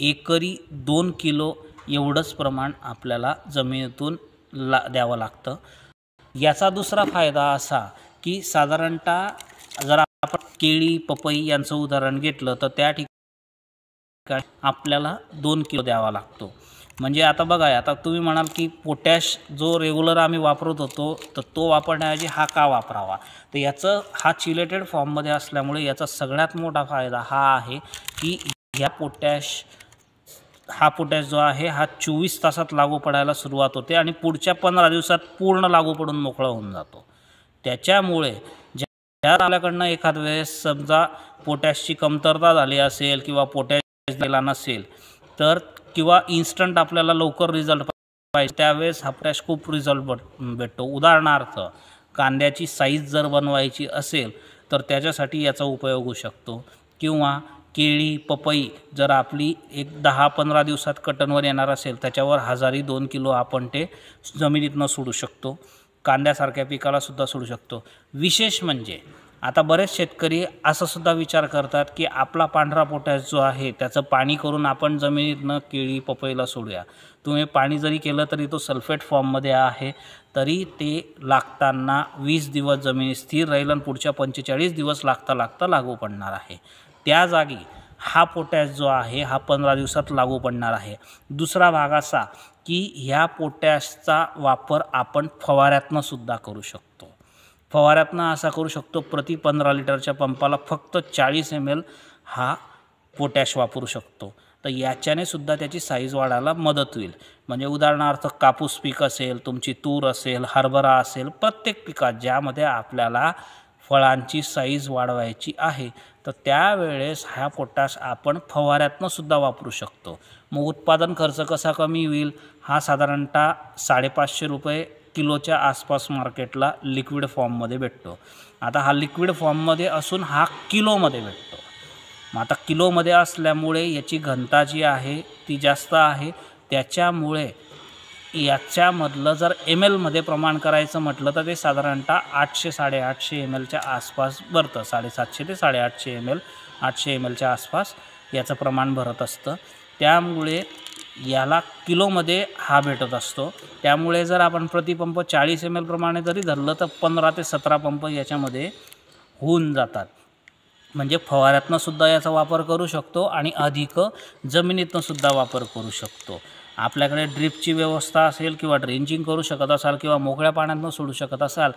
S1: एकरी 2 किलो एवढंच प्रमाण आपल्याला जमिनीतून द्यावं लागतं। याचा दुसरा फायदा असा की साधारणतः जर आपण केळी, पपई यांचं उदाहरण घेतलं तर त्या ठिकाणी आपल्याला 2 किलो द्यावा लागतो। म्हणजे आता बघा, आता तुम्ही म्हणाल की पोटॅश जो रेग्युलर आम्ही वापरत होतो तर तो वापरण्याऐवजी हा का वापरावा? तर याचं हा चिलेटेड फॉर्ममध्ये असल्यामुळे याचा सगळ्यात मोठा फायदा हा आहे की हा पोटॅश जो आहे हा 24 तासात लागू पडायला सुरुवात होते आणि पुढच्या 15 दिवसात पूर्ण लागू पडून मोकळा होऊन जातो। त्याच्यामुळे ज्या आपल्याकडनं एखाद वेळेस समजा पोटॅशची कमतरता झाली असेल किंवा पोटॅश दिला नसेल तर किंवा इन्स्टंट आपल्याला लवकर रिझल्ट पाहिजे त्यावेळेस हा पोटॅश खूप रिझल्ट भेटतो। उदाहरणार्थ कांद्याची साईज जर बनवायची असेल तर त्याच्यासाठी याचा उपयोग होऊ शकतो, किंवा केळी पपई जर आपली एक 10-15 दिवसात कटनवर येणार असेल त्याच्यावर 1000-2 किलो आपण ते जमिनीतनं सोडू शकतो। कांद्यासारख्या पिकाला सुद्धा सोडू शकतो। विशेष म्हणजे आता बरेच शेतकरी असं सुद्धा विचार करतात की आपला पांढरा पोटॅश जो आहे त्याचं पाणी करून आपण जमिनीतनं केळी पपईला सोडूया। तुम्ही पाणी जरी केलं तरी तो सल्फेट फॉर्ममध्ये आहे, तरी ते लागताना 20 दिवस जमिनीत स्थिर राहील आणि पुढच्या 45 दिवस लागता लागू पडणार आहे। त्या जागी हा पोटॅश जो आहे हा 15 दिवसात लागू पडणार आहे। दुसरा भाग असा की ह्या पोटॅशचा वापर आपण फवाऱ्यातनं सुद्धा करू शकतो। फवाऱ्यातनं असा करू शकतो, प्रति 15 लिटरच्या पंपाला फक्त 40 ml हा पोटॅश वापरू शकतो। तर याच्याने सुद्धा त्याची साईज वाढायला मदत होईल। म्हणजे उदाहरणार्थ कापूस पीक असेल, तुमची तूर असेल, हरभरा असेल, प्रत्येक पिकात ज्यामध्ये आपल्याला फळांची साईज वाढवायची आहे तर त्यावेळेस हा पोटॅश आपण फवाऱ्यातनं सुद्धा वापरू शकतो। मग उत्पादन खर्च कसा कमी होईल, हा साधारणतः 550 रुपये किलोच्या आसपास मार्केटला लिक्विड फॉर्ममध्ये भेटतो। आता हा लिक्विड फॉर्ममध्ये असून हा किलोमध्ये भेटतो। मग आता किलोमध्ये असल्यामुळे याची घनता जी आहे ती जास्त आहे, त्याच्यामुळे याच्यामधलं जर ml मध्ये प्रमाण करायचं म्हटलं तर ते साधारणतः 800-850 mlच्या आसपास भरतं। 750 ते 850 ml, 800 mlच्या आसपास याचं प्रमाण भरत असतं। त्यामुळे याला किलोमध्ये हा भेटत असतो। त्यामुळे जर आपण प्रतिपंप 40 ml प्रमाणे जरी धरलं तर 15 ते 17 पंप याच्यामध्ये होऊन जातात। म्हणजे फवाऱ्यातनं सुद्धा याचा वापर करू शकतो आणि अधिक जमिनीतनं सुद्धा वापर करू शकतो। आपल्याकडे ड्रिपची व्यवस्था असेल किंवा ड्रेंचिंग करू शकत असाल किंवा मोकळ्या पाण्यातनं सोडू शकत असाल,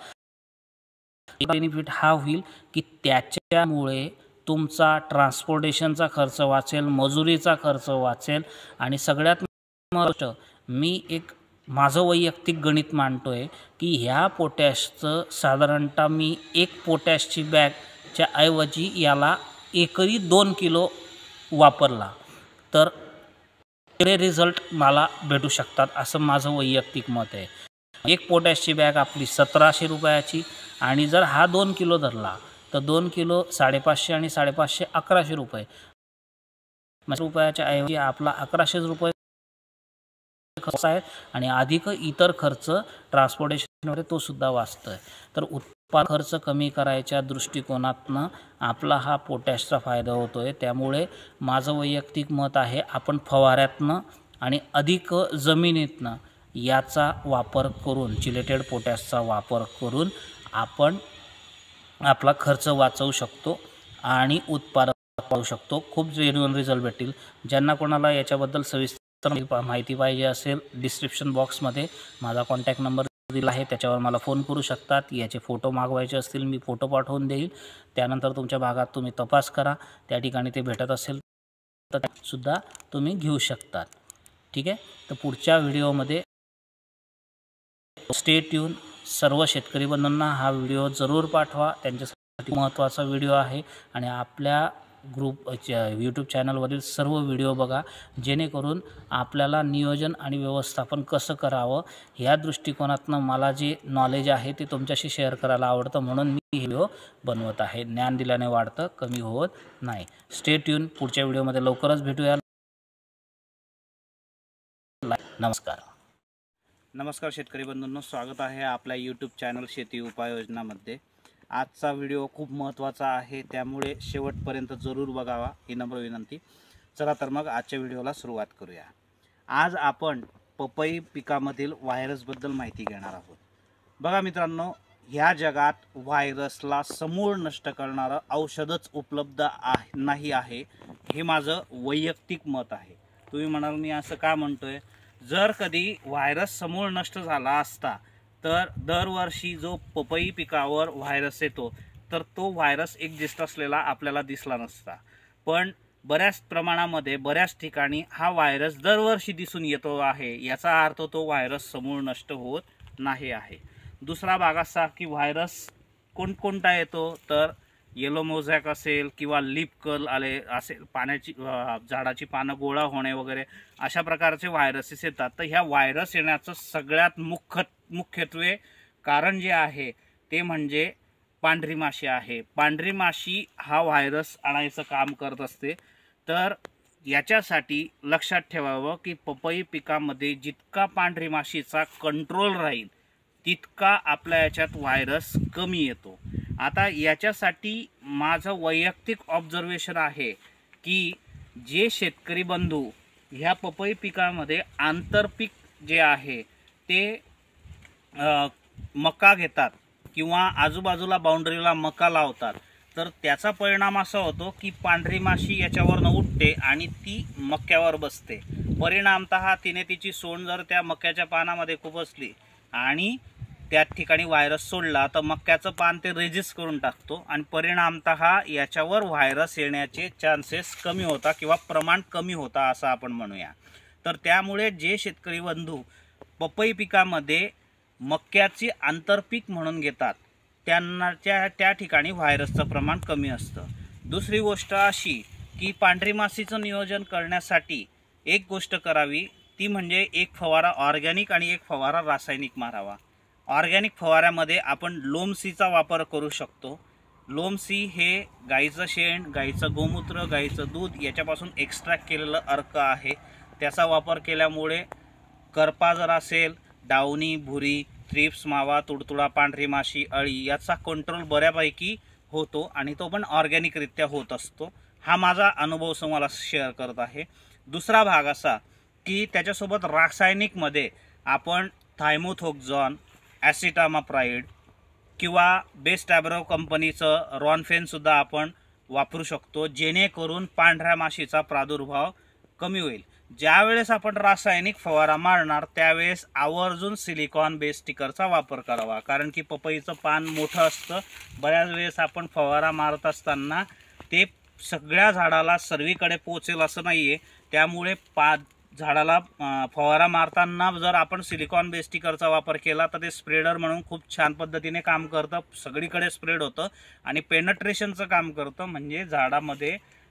S1: बेनिफिट हा होईल की त्याच्यामुळे तुमचा ट्रान्सपोर्टेशनचा खर्च वाचेल, मजुरीचा खर्च वाचेल आणि सगळ्यात महत्त्वाचं मी एक माझं वैयक्तिक गणित मांडतोय की ह्या पोटॅशचं साधारणतः मी एक पोटॅशची बॅगच्या ऐवजी याला एकरी 2 किलो वापरला तर ते रिझल्ट मला भेटू शकतात असं माझं वैयक्तिक मत आहे। एक पोटॅशची बॅग आपली 1700 रुपयाची आणि जर हा 2 किलो धरला तर 2 किलो 550 आणि 550 1100 रुपये रुपयाच्या ऐवजी आपला 1100 रुपये खर्च आहे आणि अधिक इतर खर्च ट्रान्सपोर्टेशनमध्ये तो सुद्धा वाचतोय। तर उत्पादन खर्च कमी करायच्या दृष्टिकोनातनं आपला हा पोटॅशचा फायदा होतोय। त्यामुळे माझं वैयक्तिक मत आहे आपण फवाऱ्यातनं आणि अधिक जमिनीतनं याचा वापर करून, चिलेटेड पोटॅशचा वापर करून आपण आपला खर्च वाचवू शकतो आणि उत्पादन पाहू शकतो। खूप जेन्युइन रिझल्ट भेटतील। ज्यांना कोणाला याच्याबद्दल सविस्तर माहिती पाहिजे असेल डिस्क्रिप्शन बॉक्समध्ये माझा कॉन्टॅक्ट नंबर दिला आहे, त्याच्यावर मला फोन करू शकतात। याचे फोटो मागवायचे असतील मी फोटो पाठवून देईल। त्यानंतर तुमच्या भागात तुम्ही तपास करा, त्या ठिकाणी ते भेटत असेल तर सुद्धा तुम्ही घेऊ शकतात। ठीक आहे, तर पुढच्या व्हिडिओमध्ये स्टे ट्यून। सर्व शेतकरी बंधूंना हा व्हिडिओ जरूर पाठवा, त्यांच्यासाठी महत्त्वाचा व्हिडिओ आहे आणि आपल्या ग्रुप यूट्यूब चॅनलवरील सर्व व्हिडिओ बघा, जेणेकरून आपल्याला नियोजन आणि व्यवस्थापन कसं करावं ह्या दृष्टिकोनातनं मला जे नॉलेज आहे ते तुमच्याशी शेअर करायला आवडतं, म्हणून मी व्हिडिओ बनवत आहे। ज्ञान दिल्याने वाढतं, कमी होत नाही। स्टे ट्यून, पुढच्या व्हिडिओमध्ये लवकरच भेटूया। नमस्कार शेतकरी बंधूंनो, स्वागत आहे आपल्या यूट्यूब चॅनल शेती उपाययोजनामध्ये। आजचा व्हिडिओ खूप महत्त्वाचा आहे, त्यामुळे शेवटपर्यंत जरूर बघावा ही नम्र विनंती। चला तर मग आजच्या व्हिडिओला सुरुवात करूया। आज आपण पपई पिकामधील व्हायरसबद्दल माहिती घेणार आहोत। बघा मित्रांनो, ह्या जगात व्हायरसला समूळ नष्ट करणारं औषधच उपलब्ध नाही आहे, हे माझं वैयक्तिक मत आहे। तुम्ही म्हणाल मी असं का म्हणतोय? जर कधी व्हायरस समूळ नष्ट झाला असता तर दरवर्षी जो पपई पिकावर व्हायरस येतो तर तो व्हायरस एक्झिस्ट असलेला आपल्याला दिसला नसता। पण बऱ्याच प्रमाणामध्ये बऱ्याच ठिकाणी हा व्हायरस दरवर्षी दिसून येतो आहे, याचा अर्थ तो व्हायरस समूळ नष्ट होत नाही आहे। दुसरा भाग असा की व्हायरस कोणकोणता येतो, तर येलो मोझॅक असेल किंवा लीफ कर्ल आले असेल, पाण्याची झाडाची पानं गोळा होणे वगैरे अशा प्रकारचे व्हायरसेस येतात। तर ह्या व्हायरस येण्याचं सगळ्यात मुख्यत्वे कारण जे आहे ते म्हणजे पांढरी माशी आहे। पांढरी माशी हा व्हायरस आणायचं काम करत असते। तर याच्यासाठी लक्षात ठेवावं की पपई पिकामध्ये जितका पांढरी माशीचा कंट्रोल राहील तितका आपल्या याच्यात व्हायरस कमी येतो। आता याच्यासाठी माझं वैयक्तिक ऑब्झर्वेशन आहे की जे शेतकरी बंधू ह्या पपई पिकामध्ये आंतरपीक जे आहे ते मका घेतात किंवा आजूबाजूला बाउंड्रीला मका लावतात, तर त्याचा परिणाम असा होतो की पांढरी माशी याच्यावरनं उठते आणि ती मक्यावर बसते। परिणामतः तिने तिची सोंड जर त्या मक्याच्या पानामध्ये खुपसली आणि त्या ठिकाणी व्हायरस सोडला तर मक्याचं पान ते रेजिस्ट करून टाकतो आणि परिणामतः याच्यावर व्हायरस येण्याचे चान्सेस कमी होतात किंवा प्रमाण कमी होता असं आपण म्हणूया। तर त्यामुळे जे शेतकरी बंधू पपई पिकामध्ये मक्याची आंतरपीक म्हणून घेतात त्यांना त्या ठिकाणी व्हायरसचं प्रमाण कमी असतं। दुसरी गोष्ट अशी की पांढरी माशीचं नियोजन करण्यासाठी एक गोष्ट करावी, ती म्हणजे एक फवारा ऑर्गॅनिक आणि एक फवारा रासायनिक मारावा। ऑर्गॅनिक फवाऱ्यामध्ये आपण लोमसीचा वापर करू शकतो। लोमसी हे गाईचं शेण, गाईचं गोमूत्र, गाईचं दूध याच्यापासून एक्स्ट्रॅक्ट केलेलं अर्क आहे। त्याचा वापर केल्यामुळे करपा जर असेल, डावणी, भुरी, थ्रिप्स, मावा, तुडतुडा, पांढरी माशी, अळी याचा कंट्रोल बऱ्यापैकी होतो आणि तो पण ऑर्गॅनिकरित्या होत असतो। हा माझा अनुभव तुम्हाला शेअर करत आहे। दुसरा भाग असा की त्याच्यासोबत रासायनिकमध्ये आपण थायमोथोक्झॉन, ॲसिटामाप्राइड किंवा बेस्ट ॲग्रो कंपनीचं रॉनफेनसुद्धा आपण वापरू शकतो, जेणेकरून पांढऱ्या माशीचा प्रादुर्भाव कमी होईल। ज्यावेळेस आपण रासायनिक फवारा मारणार त्यावेळेस आवर्जून सिलिकॉन बेस स्टिकरचा वापर करावा, कारण की पपईचं पान मोठं असतं। बऱ्याच वेळेस आपण फवारा मारत असताना ते सगळ्या झाडाला सर्वीकडे पोचेल असं नाही आहे, त्यामुळे झाडाला फवारा मारताना जर आपण सिलिकॉन बेस स्टिकरचा वापर केला तर ते स्प्रेडर म्हणून खूप छान पद्धतीने काम करतं, सगळीकडे स्प्रेड होतं आणि पेनट्रेशनचं काम करतं, म्हणजे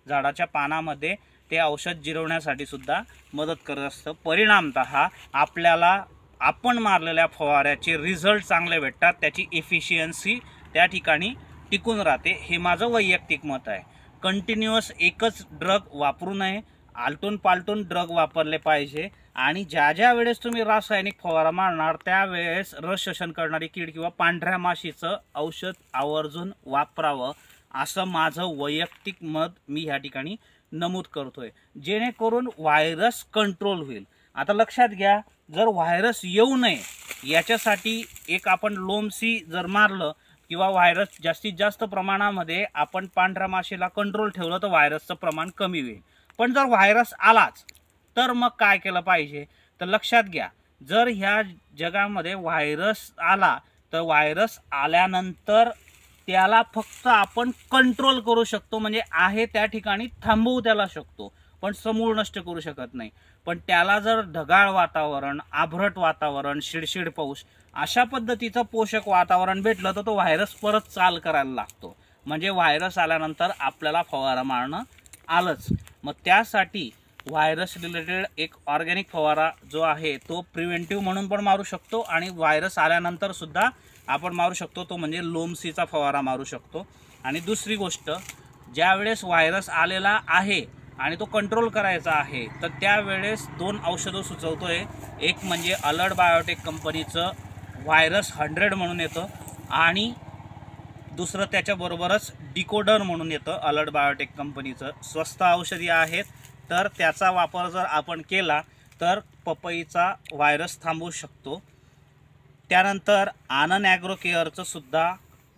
S1: झाडाच्या पानामध्ये ते औषध जिरवण्यासाठी सुद्धा मदत करत असतं। परिणामतः आपल्याला आपण मारलेल्या फवाऱ्याचे रिझल्ट चांगले भेटतात, त्याची एफिशियन्सी त्या ठिकाणी टिकून राहते। हे माझं वैयक्तिक मत आहे। कंटिन्युअस एकच ड्रग वापरू नये, आलटून पालटून ड्रग वापरले पाहिजे आणि ज्या वेळेस तुम्ही रासायनिक फवारा मारणार त्यावेळेस रस शोषण करणारी कीड किंवा पांढऱ्या माशीचं औषध आवर्जून वापरावं असं माझं वैयक्तिक मत मी ह्या ठिकाणी नमूद करतोय, जेणेकरून व्हायरस कंट्रोल होईल। आता लक्षात घ्या, जर व्हायरस येऊ नये याच्यासाठी एक आपण लोमसी जर मारलं किंवा व्हायरस जास्तीत जास्त प्रमाणामध्ये आपण पांढऱ्या माशीला कंट्रोल ठेवलं तर व्हायरसचं प्रमाण कमी होईल। पण जर व्हायरस आलाच तर मग काय केलं पाहिजे, तर लक्षात घ्या, जर ह्या जगामध्ये व्हायरस आला तर व्हायरस आल्यानंतर त्याला फक्त आपण कंट्रोल करू शकतो, म्हणजे आहे त्या ठिकाणी थांबवू त्याला शकतो, पण समूळ नष्ट करू शकत नाही। पण त्याला जर ढगाळ वातावरण, आभ्रट वातावरण, शिडशिड पाऊस अशा पद्धतीचं पोषक वातावरण भेटलं तर तो व्हायरस परत चाल करायला लागतो, म्हणजे व्हायरस आल्यानंतर आपल्याला फवारा मारणं आलंच। मग त्यासाठी व्हायरस रिलेटेड एक ऑर्गॅनिक फवारा जो आहे तो प्रिव्हेंटिव्ह म्हणून पण मारू शकतो आणि व्हायरस आल्यानंतर सुद्धा आपण मारू शकतो, तो म्हणजे लोमसीचा फवारा मारू शकतो। आणि दुसरी गोष्ट, ज्यावेळेस व्हायरस आलेला आहे आणि तो कंट्रोल करायचा आहे तर त्यावेळेस दोन औषधं सुचवतोय। एक म्हणजे अलर्ट बायोटेक कंपनीचं व्हायरस 100 म्हणून येतं आणि दुसरं त्याच्याबरोबरच डिकोडर म्हणून येतं अलर्ट बायोटेक कंपनीचं। स्वस्त औषधी आहेत, तर त्याचा वापर जर आपण केला तर पपईचा व्हायरस थांबवू शकतो। त्यानंतर आनंद ॲग्रो केअरचं सुद्धा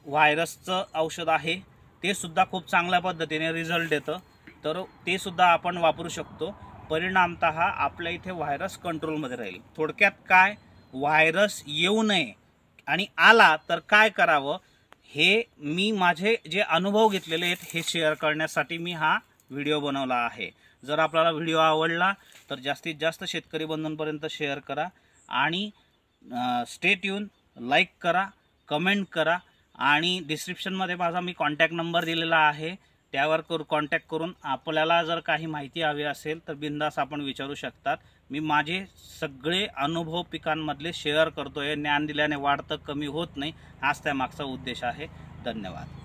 S1: व्हायरसचं औषध आहे, ते सुद्धा खूप चांगल्या पद्धतीने रिझल्ट देतं, तर ते सुद्धा आपण वापरू शकतो। परिणामतः आपल्या इथे व्हायरस कंट्रोलमध्ये राहील। थोडक्यात काय, व्हायरस येऊ नये आणि आला तर काय करावं हे मी माझे जे अनुभव घेतलेले आहेत हे शेअर करण्यासाठी मी हा व्हिडिओ बनवला आहे। जर आपल्याला व्हिडिओ आवडला तर जास्तीत जास्त शेतकरी बंधूंपर्यंत शेअर करा आणि स्टे ट्यून। लाईक करा, कमेंट करा आणि डिस्क्रिप्शनमध्ये माझा मी कॉन्टॅक्ट नंबर दिलेला आहे, त्यावर कॉन्टॅक्ट करून आपल्याला जर काही माहिती हवी असेल तर बिनधास्त आपण विचारू शकतात। मी माझे सगळे अनुभव पिकांमधले शेअर करतोय। ज्ञान दिल्याने वाढतं, कमी होत नाही, हाच त्यामागचा उद्देश आहे। धन्यवाद।